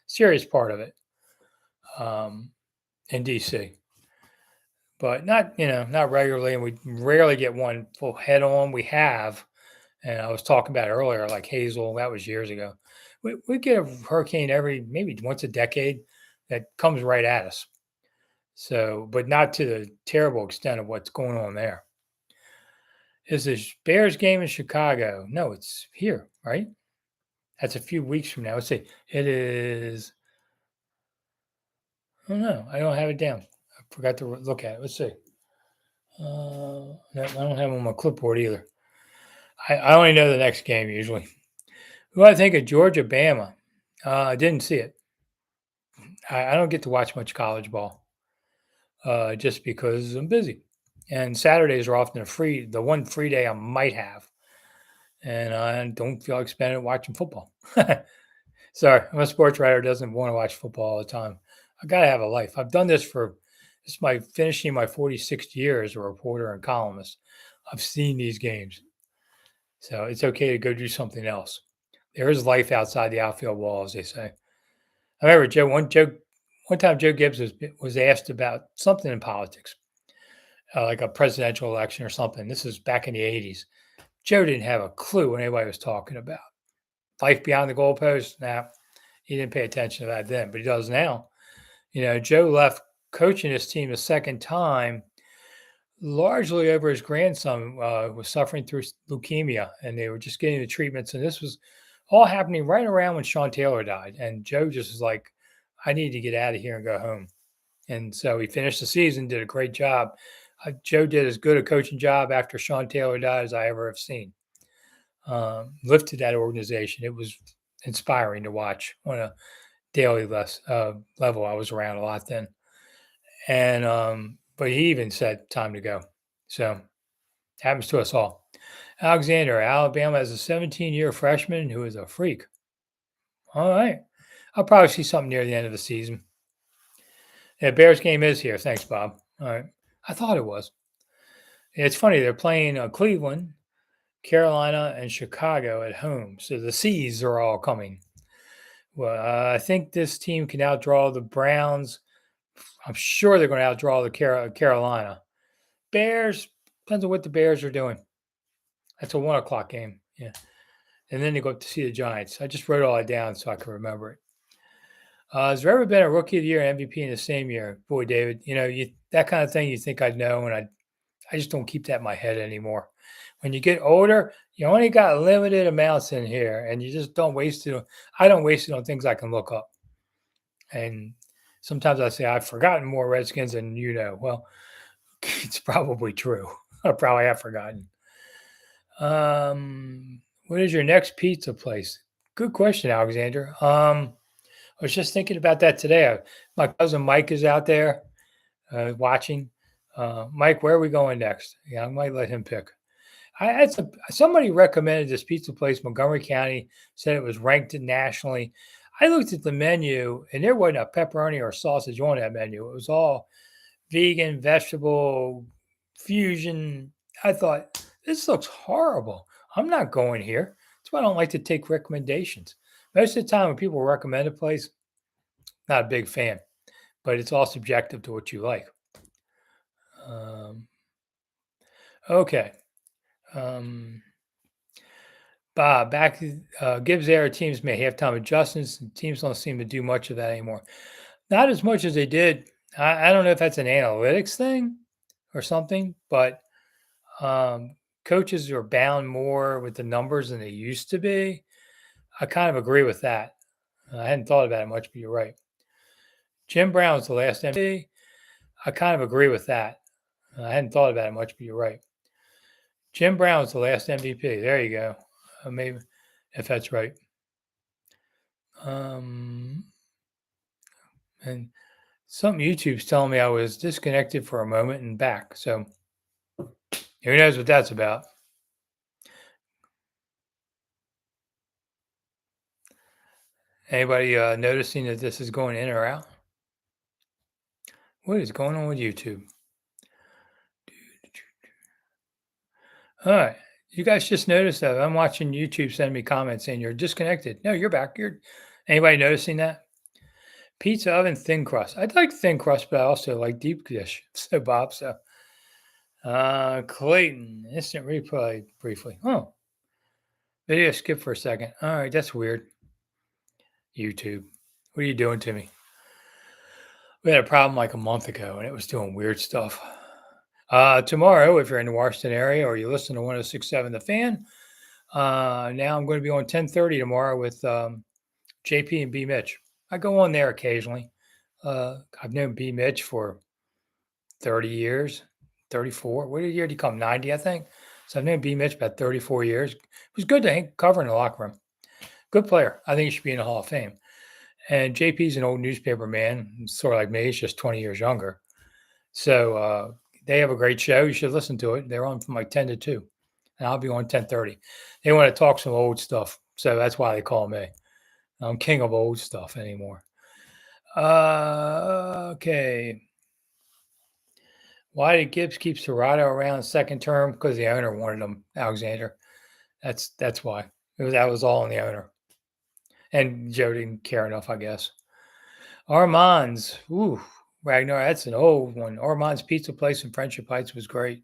S1: serious part of it in DC, but not regularly. And we rarely get one full head on. We have, and I was talking about it earlier, like Hazel. That was years ago. We get a hurricane maybe once a decade that comes right at us. So, but not to the terrible extent of what's going on there. Is this Bears game in Chicago? No, it's here, right? That's a few weeks from now. Let's see. It is. Oh no, I don't have it down. I forgot to look at it. Let's see. No, I don't have it on my clipboard either. I only know the next game usually. Who do I think of Georgia Bama? I didn't see it. I don't get to watch much college ball just because I'm busy. And Saturdays are often the one free day I might have. And I don't feel like spending it watching football. Sorry, I'm a sports writer who doesn't want to watch football all the time. I got to have a life. I've done this this is finishing my 46th year as a reporter and columnist. I've seen these games. So it's okay to go do something else. There is life outside the outfield wall, as they say. I remember one time Joe Gibbs was asked about something in politics, like a presidential election or something. This is back in the 80s. Joe didn't have a clue what anybody was talking about. Life beyond the goalpost? Nah, he didn't pay attention to that then, but he does now. Joe left coaching his team a second time, largely over his grandson was suffering through leukemia, and they were just getting the treatments. And this was all happening right around when Sean Taylor died. And Joe just was like, I need to get out of here and go home. And so he finished the season, did a great job. Joe did as good a coaching job after Sean Taylor died as I ever have seen. Lifted that organization. It was inspiring to watch on a daily level. I was around a lot then. And but he even said time to go. So Happens to us all. Alexander, Alabama has a 17-year freshman who is a freak. All right. I'll probably see something near the end of the season. Yeah, Bears game is here. Thanks, Bob. All right. I thought it was. It's funny. They're playing Cleveland, Carolina, and Chicago at home. So the C's are all coming. Well, I think this team can outdraw the Browns. I'm sure they're going to outdraw the Carolina. Bears, depends on what the Bears are doing. That's a 1 o'clock game. Yeah. And then they go up to see the Giants. I just wrote all that down so I can remember it. Has there ever been a rookie of the year and MVP in the same year? Boy, David, that kind of thing you think I'd know, and I just don't keep that in my head anymore. When you get older, you only got limited amounts in here, and you just don't waste it. I don't waste it on things I can look up. And sometimes I say I've forgotten more Redskins than you know. Well, it's probably true. I probably have forgotten. What is your next pizza place? Good question, Alexander. I was just thinking about that today. My cousin Mike is out there watching. Mike, where are we going next? Yeah, I might let him pick. I had somebody recommended this pizza place, Montgomery County, said it was ranked nationally. I looked at the menu, and there wasn't a pepperoni or sausage on that menu. It was all vegan, vegetable, fusion. I thought, this looks horrible. I'm not going here. That's why I don't like to take recommendations. Most of the time when people recommend a place, not a big fan, but it's all subjective to what you like. Okay. Bob, Gibbs era teams may have time adjustments. And teams don't seem to do much of that anymore. Not as much as they did. I don't know if that's an analytics thing or something, but coaches are bound more with the numbers than they used to be. I kind of agree with that. I hadn't thought about it much, but you're right. Jim Brown was the last MVP. I kind of agree with that. I hadn't thought about it much, but you're right. Jim Brown was the last MVP. There you go. Maybe if that's right. And some YouTube's telling me I was disconnected for a moment and back. So who knows what that's about? Anybody noticing that this is going in or out? What is going on with YouTube? All right. You guys just noticed that I'm watching YouTube send me comments saying you're disconnected. No, you're back. Anybody noticing that? Pizza oven thin crust. I'd like thin crust, but I also like deep dish. So Bob, Clayton, instant replay briefly. Oh, video skip for a second. All right, that's weird. YouTube, what are you doing to me? We had a problem like a month ago, and it was doing weird stuff. Tomorrow, if you're in the Washington area or you listen to 106.7 The Fan, now I'm going to be on 10:30 tomorrow with JP and B Mitch. I go on there occasionally. I've known B Mitch for 30 years, 34. What year did he come? 90, I think. So I've known B Mitch about 34 years. It was good to cover in the locker room. Good player. I think he should be in the Hall of Fame. And JP's an old newspaper man, sort of like me. He's just 20 years younger. So they have a great show. You should listen to it. They're on from like 10 to 2. And I'll be on 10:30. They want to talk some old stuff. So that's why they call me. I'm king of old stuff anymore. Okay. Why did Gibbs keep Serrato around second term? Because the owner wanted him, Alexander. That's why. That was all on the owner. And Joe didn't care enough, I guess. Armand's. Ooh, Ragnar, that's an old one. Armand's Pizza Place in Friendship Heights was great.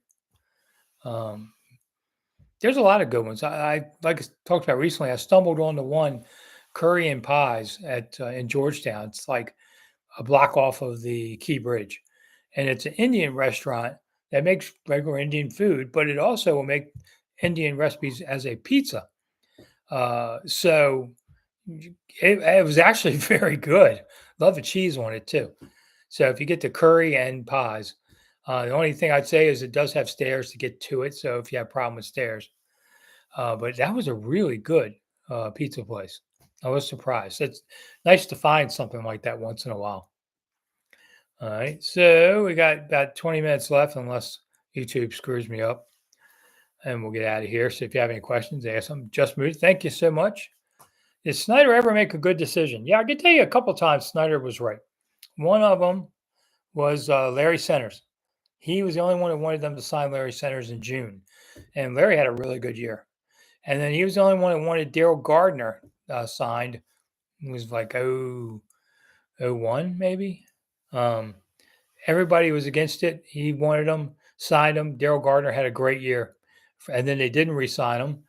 S1: There's a lot of good ones. I like I talked about recently. I stumbled on the one Curry and Pies at in Georgetown. It's like a block off of the Key Bridge, and it's an Indian restaurant that makes regular Indian food, but it also will make Indian recipes as a pizza. So it was actually very good. Love the cheese on it too. So if you get the curry and pies, the only thing I'd say is it does have stairs to get to it. So if you have a problem with stairs, but that was a really good pizza place. I was surprised. It's nice to find something like that once in a while. All right. So we got about 20 minutes left, unless YouTube screws me up. and we'll get out of here. So if you have any questions, ask them. Just moved. Thank you so much. Did Snyder ever make a good decision? Yeah, I can tell you a couple times Snyder was right. One of them was Larry Centers. He was the only one who wanted them to sign Larry Centers in June, and Larry had a really good year. And then he was the only one who wanted Daryl Gardner signed. It was like 01 maybe. Um, Everybody was against it. He wanted him, signed him. Daryl Gardner had a great year, and then they didn't re-sign him.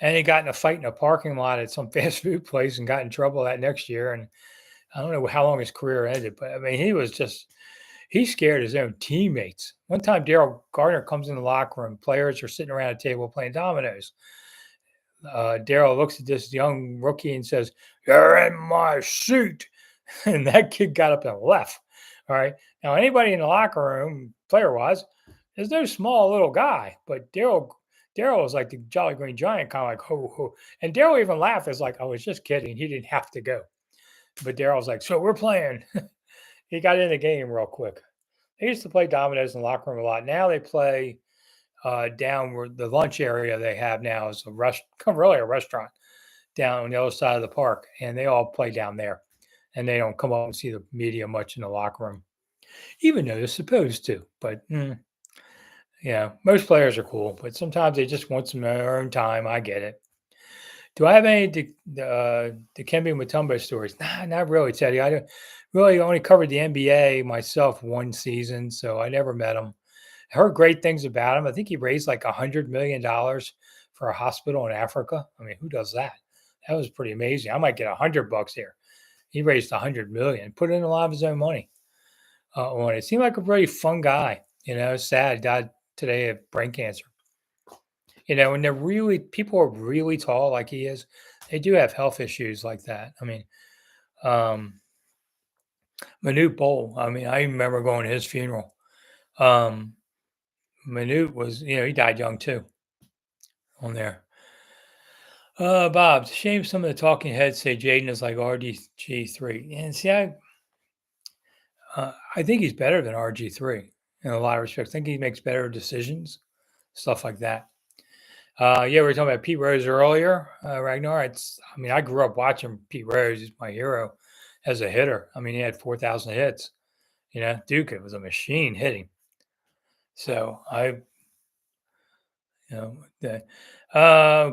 S1: And he got in a fight in a parking lot at some fast food place and got in trouble that next year. And I don't know how long his career ended, but I mean, he scared his own teammates. One time, Daryl Gardner comes in the locker room. Players are sitting around a table playing dominoes. Daryl looks at this young rookie and says, "You're in my seat." And that kid got up and left. All right. Now, anybody in the locker room, player wise, there's no small little guy, but Daryl was like the Jolly Green Giant, kind of like ho ho. And Daryl even laughed. It's like, I was just kidding. He didn't have to go. But Daryl's like, so we're playing. He got in the game real quick. They used to play dominoes in the locker room a lot. Now they play down where the lunch area they have now is really a restaurant down on the other side of the park, and they all play down there. And they don't come up and see the media much in the locker room, even though they're supposed to. But yeah, most players are cool, but sometimes they just want some their own time. I get it. Do I have any Dikembe Mutombo stories? Nah, not really, Teddy. I don't, really only covered the NBA myself one season, so I never met him. I heard great things about him. I think he raised like $100 million for a hospital in Africa. I mean, who does that? That was pretty amazing. I might get $100 here. He raised 100 million, put in a lot of his own money on it. Seemed like a very fun guy. Sad, died today of brain cancer. And they're really people are really tall like he is. They do have health issues like that. I mean, um, Manute Bol. I mean, I remember going to his funeral. Um, Manute was, he died young too on there. Bob, it's a shame some of the talking heads say Jaden is like RG3. And see, I think he's better than RG3 in a lot of respects. I think he makes better decisions, stuff like that. Yeah, we were talking about Pete Rose earlier, Ragnar. I grew up watching Pete Rose. He's my hero as a hitter. I mean, he had 4,000 hits. Duke was a machine hitting. So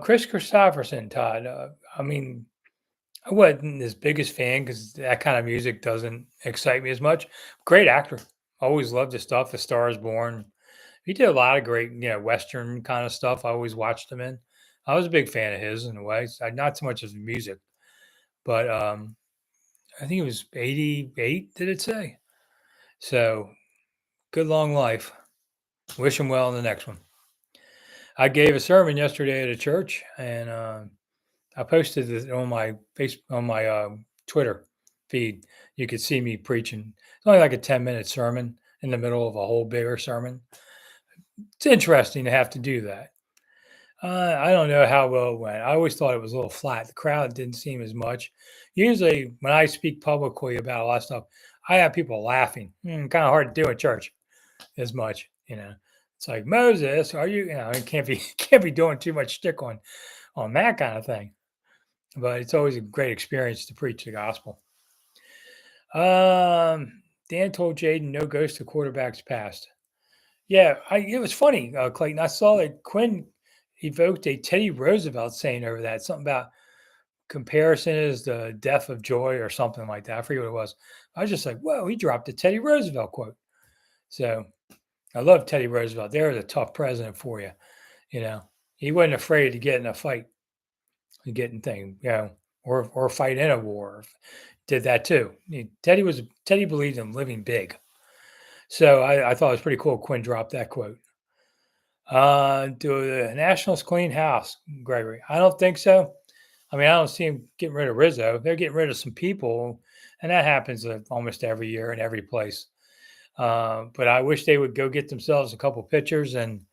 S1: Chris Christopherson, Todd. I wasn't his biggest fan because that kind of music doesn't excite me as much. Great actor. Always loved his stuff. The Star is Born. He did a lot of great, Western kind of stuff. I always watched him in. I was a big fan of his in a way. Not so much of music, but I think it was 88, did it say? So good long life. Wish him well in the next one. I gave a sermon yesterday at a church, and I posted it on my Twitter feed. You could see me preaching. It's only like a 10-minute sermon in the middle of a whole bigger sermon. It's interesting to have to do that. I don't know how well it went. I always thought it was a little flat. The crowd didn't seem as much. Usually, when I speak publicly about a lot of stuff, I have people laughing. Kind of hard to do in church as much. It's like, Moses, are you? It can't be can't be doing too much stick on that kind of thing. But it's always a great experience to preach the gospel. Dan told Jaden no ghost to quarterbacks past. Yeah, it was funny, Clayton. I saw that Quinn evoked a Teddy Roosevelt saying over that, something about comparison is the death of joy or something like that. I forget what it was. I was just like, whoa, he dropped a Teddy Roosevelt quote. So I love Teddy Roosevelt. There was a tough president for you. He wasn't afraid to get in a fight, getting thing, or fight in a war. Did that too. Teddy believed in living big. So I thought it was pretty cool. Quinn dropped that quote. Do the Nationals clean house, Gregory? I don't think so. I mean, I don't see him getting rid of Rizzo. They're getting rid of some people, and that happens almost every year in every place. But I wish they would go get themselves a couple pitchers and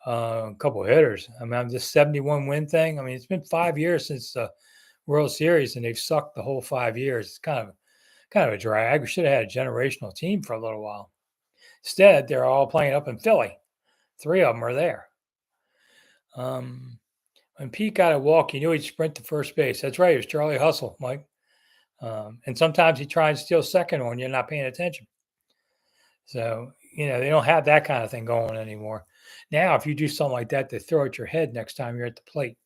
S1: a couple hitters. I mean, this 71 win thing. I mean, it's been 5 years since the World Series, and they've sucked the whole 5 years. It's kind of a drag. We should have had a generational team for a little while. Instead, they're all playing up in Philly. 3 of them are there. Um, when Pete got a walk, he knew he'd sprint to first base. That's right. It was Charlie Hustle, Mike. And sometimes he tried to steal second on you, not paying attention. So, they don't have that kind of thing going anymore. Now, if you do something like that, they throw at your head next time you're at the plate.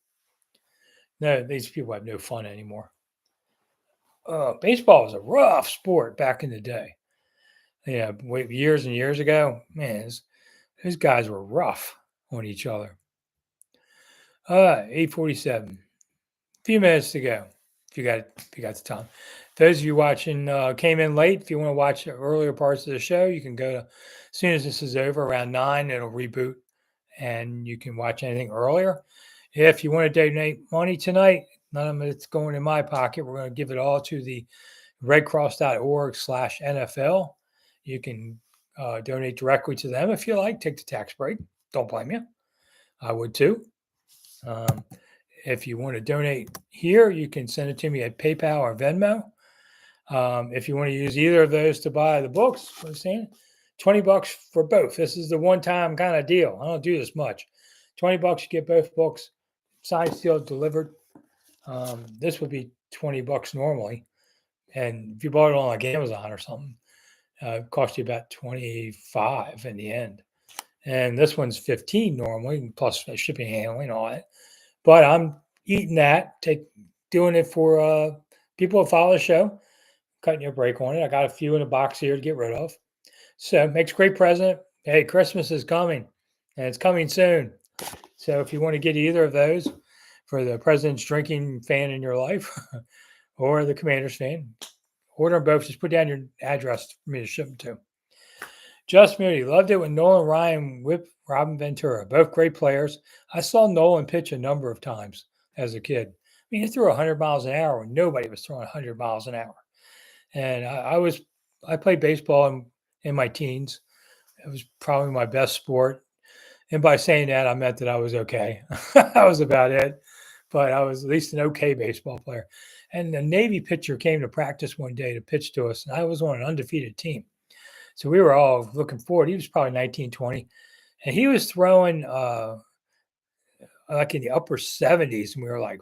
S1: No, these people have no fun anymore. Baseball was a rough sport back in the day. Years and years ago, man, those guys were rough on each other. 8:47. A few minutes to go. If you got the time. Those of you watching came in late. If you want to watch the earlier parts of the show, you can go to as soon as this is over around 9. It'll reboot, and you can watch anything earlier. If you want to donate money tonight, none of it's going in my pocket. We're going to give it all to the redcross.org/NFL. You can donate directly to them if you like. Take the tax break. Don't blame you. I would too. If you want to donate here, you can send it to me at PayPal or Venmo. If you want to use either of those to buy the books, I'm saying $20 for both. This is the one-time kind of deal. I don't do this much. $20, you get both books, signed, sealed, delivered. This would be $20 normally, and if you bought it on like Amazon or something, it cost you about $25 in the end. And this one's $15 normally, plus shipping, handling, all that. But I'm eating that, doing it for people who follow the show, cutting your break on it. I got a few in a box here to get rid of. So it makes a great present. Hey, Christmas is coming, and it's coming soon. So if you want to get either of those for the president's drinking fan in your life or the Commanders fan, order them both. Just put down your address for me to ship them to. Just Moody loved it when Nolan Ryan whipped Robin Ventura. Both great players. I saw Nolan pitch a number of times as a kid. I mean, he threw 100 miles an hour when nobody was throwing 100 miles an hour. And I played baseball in my teens. It was probably my best sport. And by saying that, I meant that I was okay. That was about it. But I was at least an okay baseball player. And the Navy pitcher came to practice one day to pitch to us, and I was on an undefeated team. So we were all looking forward. He was probably 19, 20. And he was throwing like in the upper 70s. And we were like,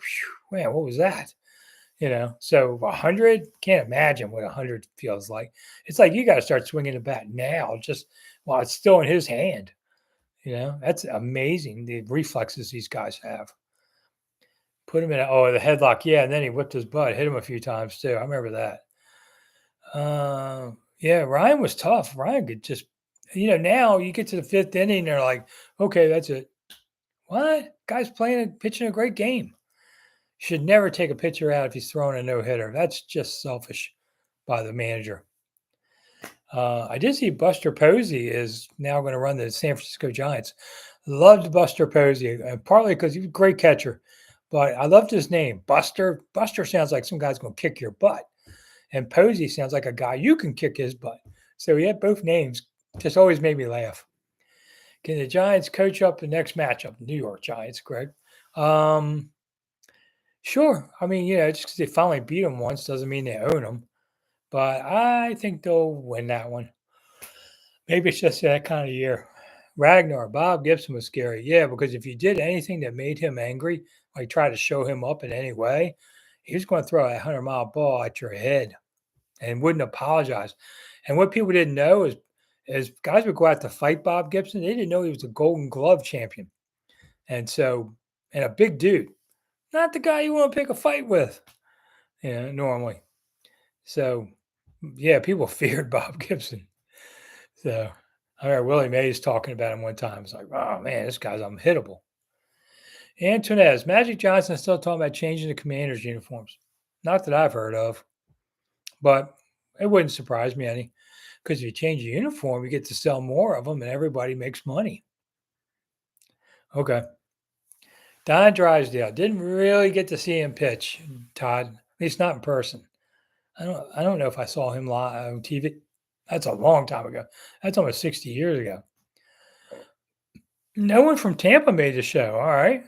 S1: man, what was that? So 100, can't imagine what 100 feels like. It's like you got to start swinging the bat now, just while it's still in his hand. That's amazing, the reflexes these guys have. Put him in the headlock. Yeah, and then he whipped his butt, hit him a few times too. I remember that. Yeah, Ryan was tough. Ryan could just, now you get to the fifth inning, they're like, okay, that's it. What? Guy's pitching a great game. Should never take a pitcher out if he's throwing a no-hitter. That's just selfish by the manager. I did see Buster Posey is now going to run the San Francisco Giants. Loved Buster Posey, partly because he was a great catcher, but I loved his name, Buster. Buster sounds like some guy's going to kick your butt, and Posey sounds like a guy you can kick his butt. So he had both names. Just always made me laugh. Can the Giants coach up the next matchup? New York Giants, Greg. Sure. I mean, just because they finally beat them once doesn't mean they own them. But I think they'll win that one. Maybe it's just that kind of year. Ragnar, Bob Gibson was scary. Yeah, because if you did anything that made him angry, like try to show him up in any way, he was going to throw a 100-mile ball at your head and wouldn't apologize. And what people didn't know is guys would go out to fight Bob Gibson. They didn't know he was a Golden Glove champion. And a big dude. Not the guy you want to pick a fight with, normally. So, yeah, people feared Bob Gibson. So, I remember Willie Mays talking about him one time. It's like, oh, man, this guy's unhittable. Antoinez, Magic Johnson is still talking about changing the Commanders' uniforms. Not that I've heard of, but it wouldn't surprise me any. Because if you change the uniform, you get to sell more of them and everybody makes money. Okay. Don Drysdale, didn't really get to see him pitch, Todd, at least not in person. I don't know if I saw him live on TV. That's a long time ago. That's almost 60 years ago. No one from Tampa made the show. All right.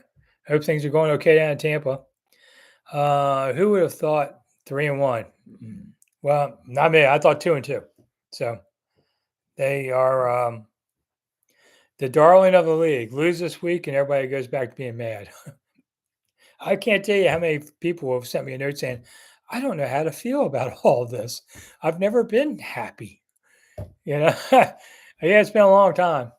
S1: Hope things are going okay down in Tampa. Who would have thought 3-1? Well, not me. I thought 2-2. So they are The darling of the league. Lose this week and everybody goes back to being mad. I can't tell you how many people have sent me a note saying, I don't know how to feel about all this. I've never been happy. You know, yeah, it's been a long time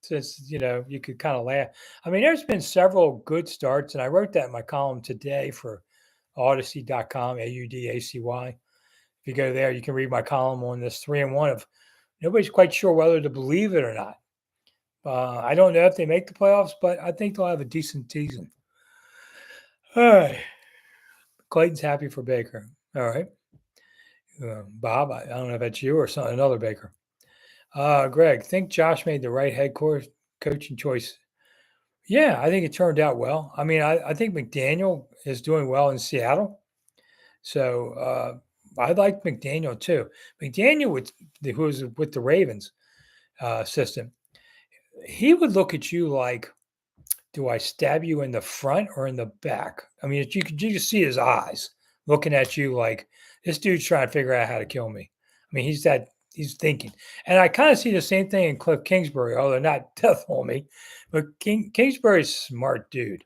S1: since, you could kind of laugh. I mean, there's been several good starts, and I wrote that in my column today for Odyssey.com, AUDACY. If you go there, you can read my column on this 3-1 of nobody's quite sure whether to believe it or not. I don't know if they make the playoffs, but I think they'll have a decent season. All right. Clayton's happy for Baker. All right. Bob, I don't know if that's you or another Baker. Greg, think Josh made the right head coaching choice? Yeah, I think it turned out well. I mean, I think McDaniel is doing well in Seattle. So I like McDaniel too. McDaniel, who was with the Ravens system, he would look at you like, do I stab you in the front or in the back? I mean, you could just see his eyes looking at you like this dude's trying to figure out how to kill me. I mean, he's thinking. And I kind of see the same thing in Cliff Kingsbury, although not death on me. But Kingsbury's a smart dude.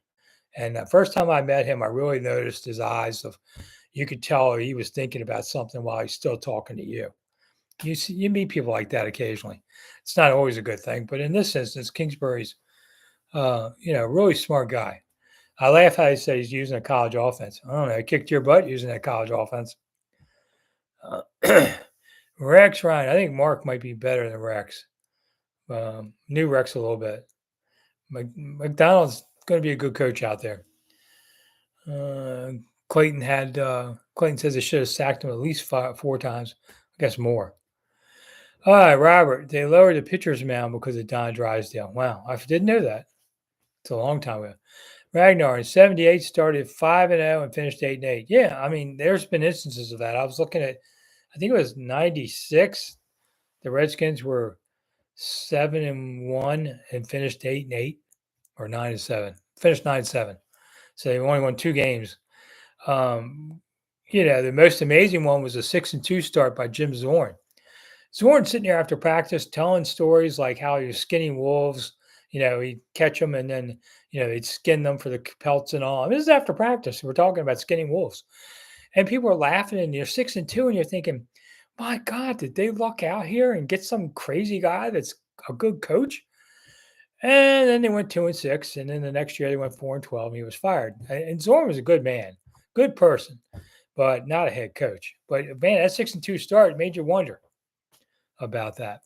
S1: And the first time I met him, I really noticed his eyes you could tell he was thinking about something while he's still talking to you. You meet people like that occasionally. It's not always a good thing, but in this instance, Kingsbury's really smart guy. I laugh how he said he's using a college offense. I don't know. He kicked your butt using that college offense. Rex Ryan. I think Mark might be better than Rex. New Rex a little bit. McDonald's going to be a good coach out there. Clayton says they should have sacked him at least 4 times. I guess more. All right, Robert. They lowered the pitcher's mound because of Don Drysdale. Wow, I didn't know that. It's a long time ago. Ragnar in 78 started 5-0 and finished 8-8. Yeah, I mean, there's been instances of that. I was looking at, I think it was 96. The Redskins were 7-1 and finished 8-8, or 9-7. Finished 9-7. So they only won 2 games. The most amazing one was a 6-2 start by Jim Zorn. Zorn sitting there after practice telling stories like how he was skinning wolves. He'd catch them and then, they'd skin them for the pelts and all. I mean, this is after practice. We're talking about skinning wolves. And people are laughing and you're 6-2 and you're thinking, my God, did they luck out here and get some crazy guy that's a good coach? And then they went 2-6. And then the next year they went 4-12 and he was fired. And Zorn was a good man, good person, but not a head coach. But man, that 6-2 start made you wonder about that.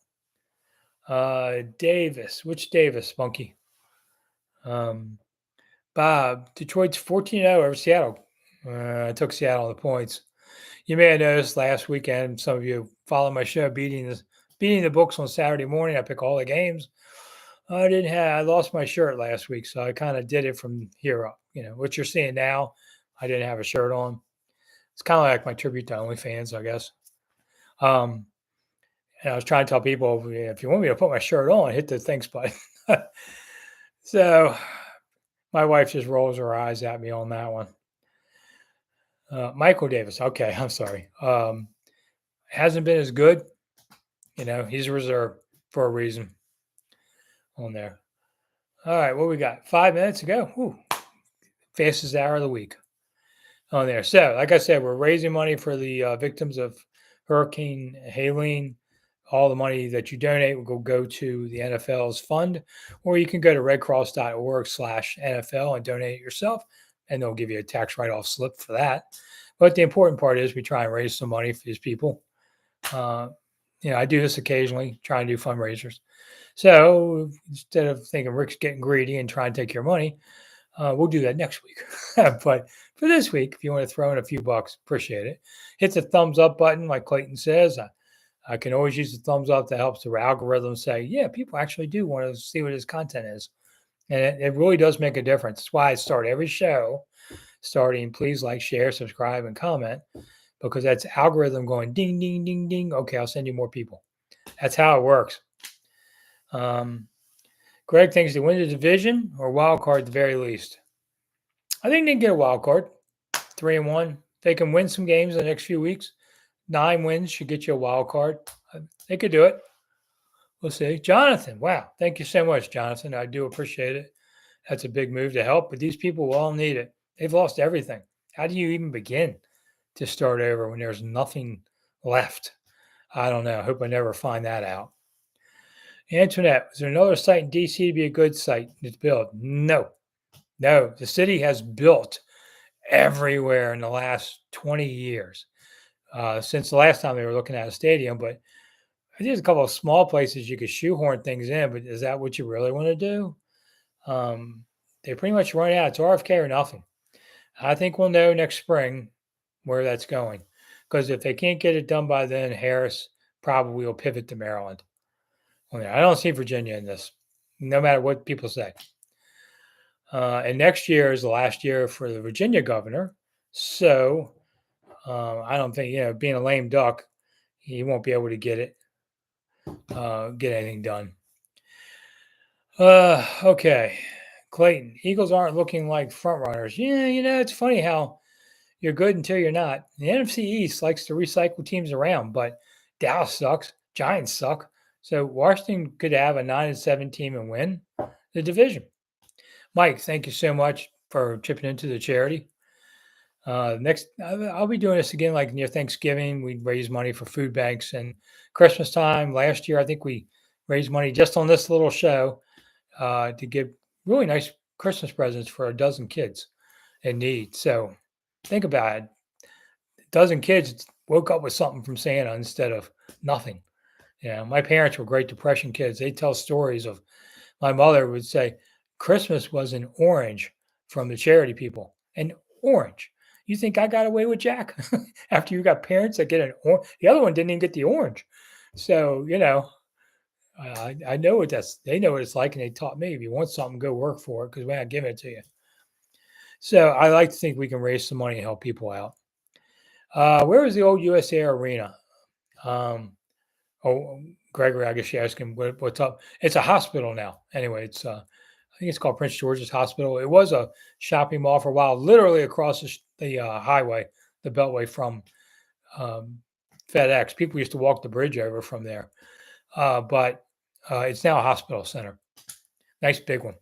S1: Davis, which Davis, Monkey? Bob, Detroit's 14-0 over Seattle. I took Seattle on the points. You may have noticed last weekend, some of you follow my show, beating the books on Saturday morning. I pick all the games. I lost my shirt last week, so I kind of did it from here up. What you're seeing now, I didn't have a shirt on. It's kind of like my tribute to OnlyFans, I guess. And I was trying to tell people, if you want me to put my shirt on, hit the thanks button. So my wife just rolls her eyes at me on that one. Michael Davis. Okay, I'm sorry. Hasn't been as good. He's reserved for a reason on there. All right, what we got? 5 minutes to go. Whew. Fastest hour of the week on there. So, like I said, we're raising money for the victims of Hurricane Helene. All the money that you donate will go to the NFL's fund, or you can go to redcross.org/NFL and donate it yourself, and they'll give you a tax write-off slip for that. But the important part is we try and raise some money for these people. I do this occasionally, try and do fundraisers. So instead of thinking Rick's getting greedy and trying to take your money, we'll do that next week. But for this week, if you want to throw in a few bucks, appreciate it. Hit the thumbs up button, like Clayton says. I can always use the thumbs up that helps the algorithm say, yeah, people actually do want to see what his content is. And it really does make a difference. That's why I start every show starting, please like, share, subscribe, and comment, because that's algorithm going ding, ding, ding, ding. Okay, I'll send you more people. That's how it works. Greg thinks they win the division or wild card at the very least. I think they can get a wild card, 3-1. They can win some games in the next few weeks. 9 wins should get you a wild card. They could do it. We'll see. Jonathan, wow. Thank you so much, Jonathan. I do appreciate it. That's a big move to help, but these people will all need it. They've lost everything. How do you even begin to start over when there's nothing left? I don't know. I hope I never find that out. Antoinette, is there another site in DC to be a good site to build? No, no. The city has built everywhere in the last 20 years since the last time they were looking at a stadium. But there's a couple of small places you could shoehorn things in, but is that what you really want to do? They pretty much run out. It's RFK or nothing. I think we'll know next spring where that's going. Because if they can't get it done by then, Harris probably will pivot to Maryland. I don't see Virginia in this, no matter what people say. And next year is the last year for the Virginia governor. So I don't think, being a lame duck, he won't be able to get anything done. Okay. Clayton, Eagles aren't looking like front runners. Yeah, it's funny how you're good until you're not. The NFC East likes to recycle teams around, but Dallas sucks. Giants suck. So Washington could have a 9-7 team and win the division. Mike, thank you so much for chipping into the charity. Next, I'll be doing this again like near Thanksgiving. We raise money for food banks, and Christmas time last year, I think we raised money just on this little show to give really nice Christmas presents for a dozen kids in need. So think about it. A dozen kids woke up with something from Santa instead of nothing. My parents were Great Depression kids. They tell stories of my mother would say, Christmas was an orange from the charity people. An orange. You think I got away with Jack? After you got parents that get an orange. The other one didn't even get the orange. So, I know what they know what it's like, and they taught me if you want something, go work for it because we're not giving it to you. So I like to think we can raise some money and help people out. Where is the old USA Arena? Gregory, I guess you're asking what's up. It's a hospital now. Anyway, I think it's called Prince George's Hospital. It was a shopping mall for a while, literally across the highway, the Beltway from FedEx. People used to walk the bridge over from there. But it's now a hospital center. Nice big one.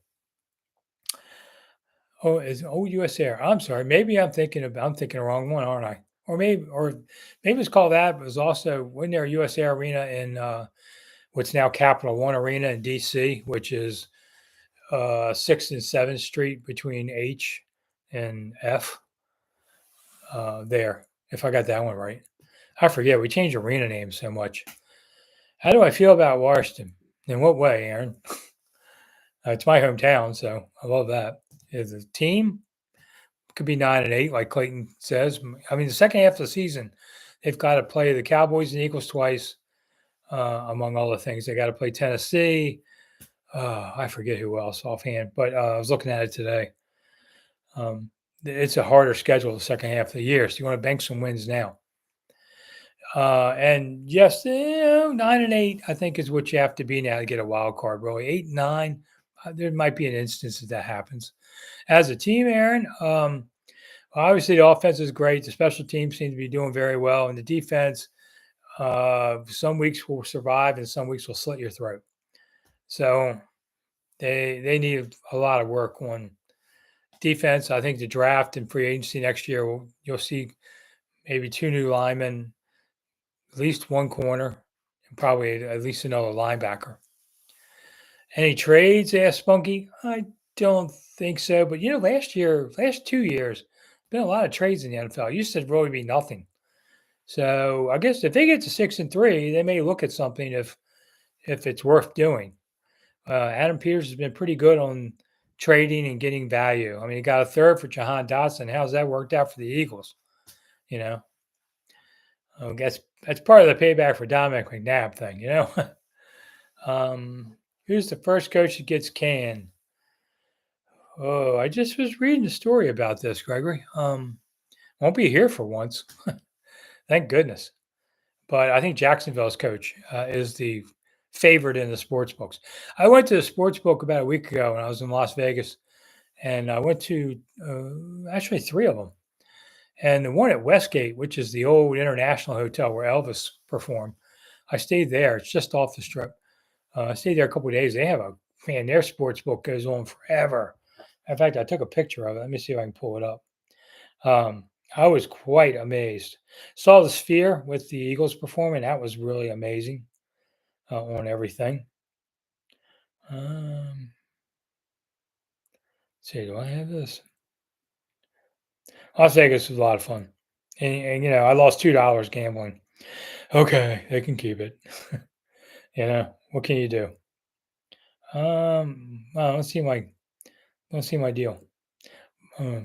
S1: Oh, is US Air? I'm sorry. Maybe I'm thinking the wrong one, aren't I? Or maybe it's called that. But it was also wasn't there a US Air Arena in what's now Capital One Arena in DC, which is 6th and 7th Street between H and F. There, if I got that one right. I forget. We changed arena names so much. How do I feel about Washington? In what way, Aaron? It's my hometown, so I love that. Is the team could be 9-8, like Clayton says. I mean, the second half of the season, they've got to play the Cowboys and Eagles twice, among all the things. They got to play Tennessee. I forget who else offhand, but I was looking at it today. It's a harder schedule the second half of the year, so you want to bank some wins now. And yes, 9-8, I think is what you have to be now to get a wild card. Really, 8-9, there might be an instance that happens. As a team, Aaron, obviously the offense is great. The special teams seem to be doing very well, and the defense, some weeks will survive and some weeks will slit your throat. So they need a lot of work on defense. I think the draft and free agency next year, you'll see maybe 2 new linemen, at least 1 corner, and probably at least another linebacker. Any trades? Asked Spunky. I don't think so. But last 2 years, been a lot of trades in the NFL. It used to really be nothing. So I guess if they get to 6-3, they may look at something if it's worth doing. Adam Peters has been pretty good on trading and getting value. I mean, he got a third for Jahan Dotson. How's that worked out for the Eagles? I guess that's part of the payback for Dominic McNabb thing, Who's the first coach that gets canned? Oh, I just was reading a story about this, Gregory. Won't be here for once. Thank goodness. But I think Jacksonville's coach is the favorite in the sports books. I went to the sports book about a week ago when I was in Las Vegas, and I went to actually 3 of them. And the one at Westgate, which is the old International Hotel where Elvis performed, I stayed there. It's just off the strip. I stayed there a couple of days. They have a man. Their sports book goes on forever. In fact, I took a picture of it. Let me see if I can pull it up. Um, I was quite amazed. Saw the Sphere with the Eagles performing. That was really amazing on everything. Um, let's see, do I have this? Las Vegas was a lot of fun, and I lost $2 gambling. Okay, they can keep it. What can you do? Well, let's see my deal.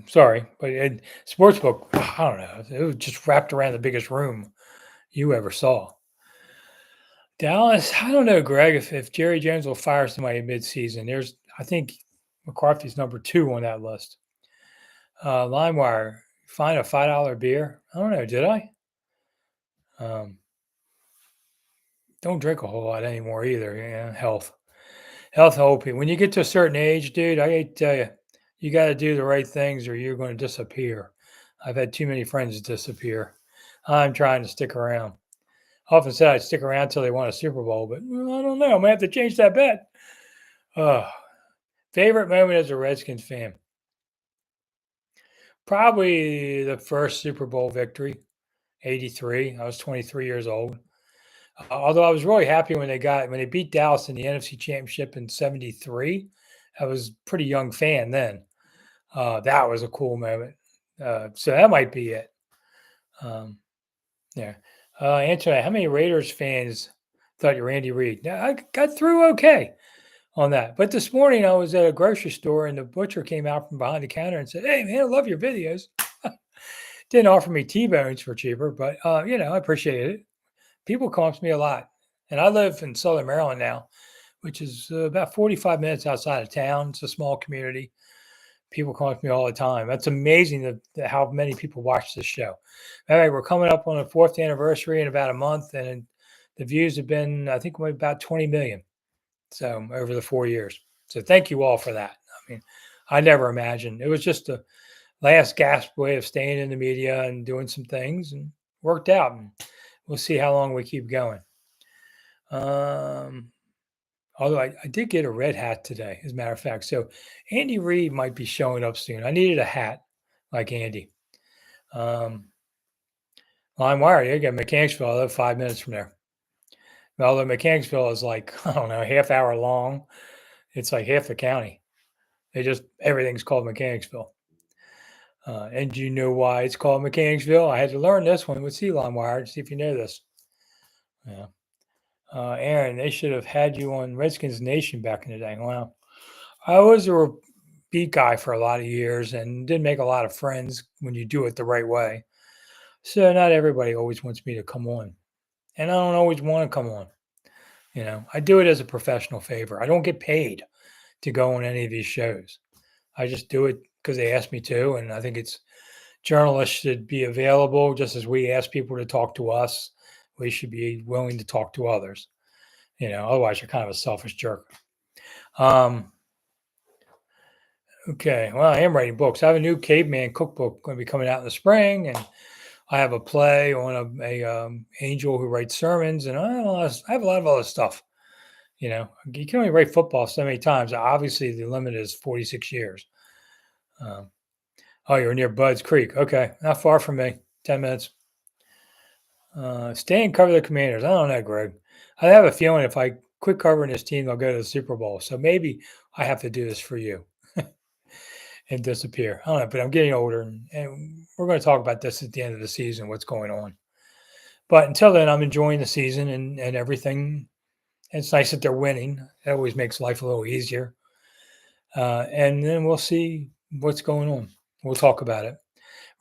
S1: Sorry, but sportsbook, I don't know. It was just wrapped around the biggest room you ever saw. Dallas, I don't know, Greg. If Jerry Jones will fire somebody midseason, I think McCarthy's number two on that list. LimeWire, find a $5 beer. I don't know. Did I? Um, don't drink a whole lot anymore either. Yeah, health, OP. When you get to a certain age, dude, I hate to tell you, you got to do the right things or you're going to disappear. I've had too many friends disappear. I'm trying to stick around. I often said I'd stick around till they won a Super Bowl, but well, I don't know. I might have to change that bet. Uh, Favorite moment as a Redskins fan? Probably the first Super Bowl victory, 83. I was 23 years old. Although I was really happy when they beat Dallas in the NFC Championship in 73. I was a pretty young fan then. That was a cool moment. So that might be it. Um, yeah. Anthony, how many Raiders fans thought you were Andy Reid? Now, I got through okay on that. But this morning I was at a grocery store and the butcher came out from behind the counter and said, "Hey man, I love your videos." Didn't offer me T-bones for cheaper, but I appreciate it. People come to me a lot, and I live in Southern Maryland now, which is about 45 minutes outside of town. It's a small community. People come to me all the time. That's amazing how many people watch this show. All right, we're coming up on the fourth anniversary in about a month, and the views have been, I think, about 20 million. So over the 4 years. So thank you all for that. I mean, I never imagined it was just a last gasp way of staying in the media and doing some things and worked out. And we'll see how long we keep going. Um, Although I did get a red hat today, as a matter of fact. So Andy Reid might be showing up soon. I needed a hat like Andy. Um, LimeWire, you got Mechanicsville. I live 5 minutes from there. Although Mechanicsville is like, I don't know, half hour long. It's like half the county. Everything's called Mechanicsville. And do you know why it's called Mechanicsville? I had to learn this one with Sea LimeWire to see if you know this. Yeah. Aaron, they should have had you on Redskins Nation back in the day. Wow. I was a beat guy for a lot of years and didn't make a lot of friends when you do it the right way. So not everybody always wants me to come on. And I don't always want to come on. I do it as a professional favor. I don't get paid to go on any of these shows. I just do it because they asked me to. And I think journalists should be available just as we ask people to talk to us. We should be willing to talk to others. Otherwise you're kind of a selfish jerk. Okay, well, I am writing books. I have a new caveman cookbook going to be coming out in the spring, and I have a play on a angel who writes sermons, and I have a lot of other stuff. You can only write football so many times. Obviously, the limit is 46 years. Um, oh, you're near Budds Creek. Okay, not far from me. 10 minutes. Stay and cover the Commanders. I don't know, Greg. I have a feeling if I quit covering this team, they'll go to the Super Bowl. So maybe I have to do this for you. And disappear. I don't know, but I'm getting older, and we're going to talk about this at the end of the season, what's going on. But until then, I'm enjoying the season and everything. It's nice that they're winning. It always makes life a little easier. And then we'll see what's going on. We'll talk about it.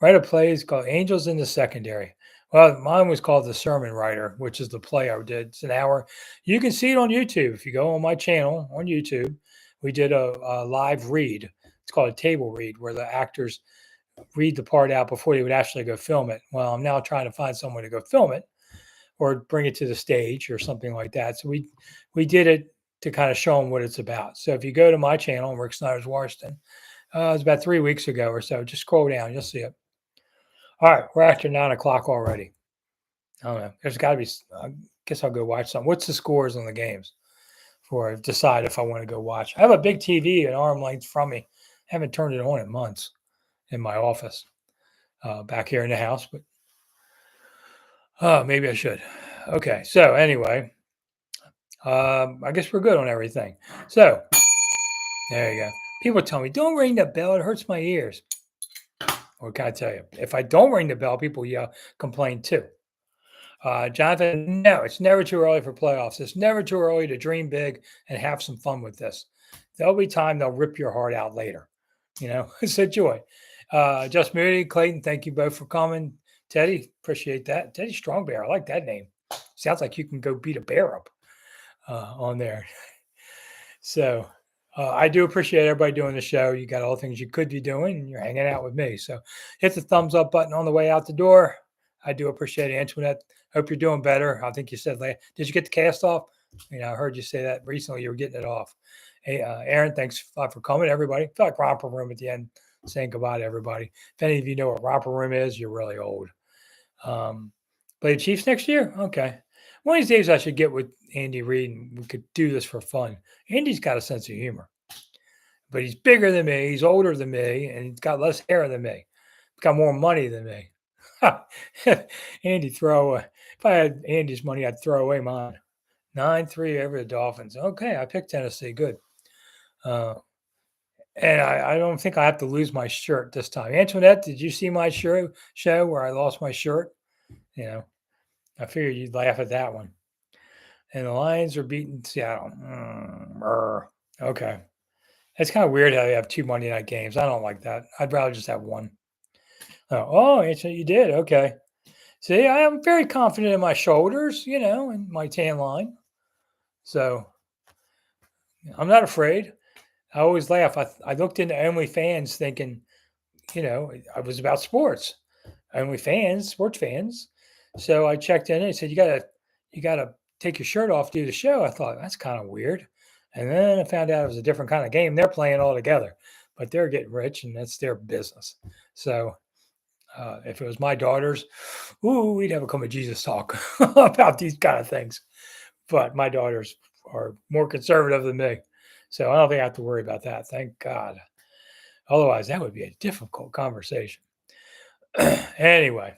S1: Write a play is called Angels in the Secondary. Well, mine was called The Sermon Writer, which is the play I did. It's an hour. You can see it on YouTube. If you go on my channel on YouTube, we did a live read. It's called a table read, where the actors read the part out before they would actually go film it. Well, I'm now trying to find someone to go film it or bring it to the stage or something like that. So we did it to kind of show them what it's about. So if you go to my channel, Rick Snider's Washington, it was about 3 weeks ago or so. Just scroll down, you'll see it. All right, we're after 9 o'clock already. I don't know. There's got to be. I guess I'll go watch some. What's the scores on the games? or decide if I want to go watch. I have a big TV an arm length from me. Haven't turned it on in months in my office back here in the house, but maybe I should. Okay, so anyway, I guess we're good on everything. So there you go. People tell me, don't ring the bell, it hurts my ears. What can I tell you? If I don't ring the bell, people yell, complain too. Jonathan, no, it's never too early for playoffs. It's never too early to dream big and have some fun with this. There'll be time they'll rip your heart out later. It's a joy. Just Moody, Clayton, thank you both for coming. Teddy, appreciate that. Teddy Strongbear, I like that name. Sounds like you can go beat a bear up on there. So I do appreciate everybody doing the show. You got all the things you could be doing, and you're hanging out with me. So hit the thumbs up button on the way out the door. I do appreciate it, Antoinette. Hope you're doing better. I think you said, did you get the cast off? I heard you say that recently. You were getting it off. Hey, Aaron, thanks for coming, everybody. I feel like romper room at the end, saying goodbye to everybody. If any of you know what romper room is, you're really old. Play the Chiefs next year? Okay. One of these days I should get with Andy Reid and we could do this for fun. Andy's got a sense of humor, but he's bigger than me. He's older than me, and he's got less hair than me. He's got more money than me. Andy, if I had Andy's money, I'd throw away mine. 9-3 over the Dolphins. Okay, I picked Tennessee. Good. And I don't think I have to lose my shirt this time. Antoinette, did you see my show where I lost my shirt? I figured you'd laugh at that one. And the Lions are beating Seattle. Okay. It's kind of weird how they have 2 Monday night games. I don't like that. I'd rather just have one. You did? Okay. See, I am very confident in my shoulders, and my tan line. So I'm not afraid. I always laugh. I looked into OnlyFans thinking, I was about sports. OnlyFans, sports fans. So I checked in and it said, you gotta take your shirt off to do the show. I thought that's kind of weird. And then I found out it was a different kind of game. They're playing all together, but they're getting rich and that's their business. So if it was my daughters, we'd have a come to Jesus talk about these kind of things. But my daughters are more conservative than me. So I don't think I have to worry about that. Thank God. Otherwise, that would be a difficult conversation. Anyway,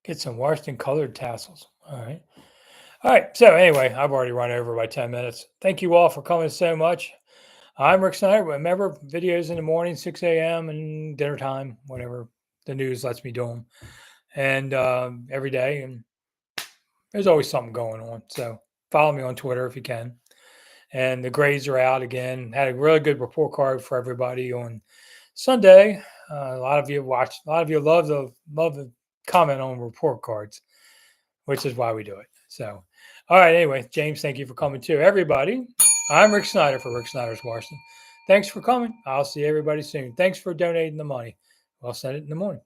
S1: get some Washington colored tassels. All right. So anyway, I've already run over by 10 minutes. Thank you all for coming so much. I'm Rick Snider. Remember, videos in the morning, 6 a.m. and dinner time, whenever the news lets me do them. And every day. And there's always something going on. So follow me on Twitter if you can. And the grades are out again. Had a really good report card for everybody on Sunday. A lot of you watched. A lot of you love the comment on report cards, which is why we do it. So, all right. Anyway, James, thank you for coming too. Everybody, I'm Rick Snider for Rick Snider's Washington. Thanks for coming. I'll see everybody soon. Thanks for donating the money. I'll send it in the morning.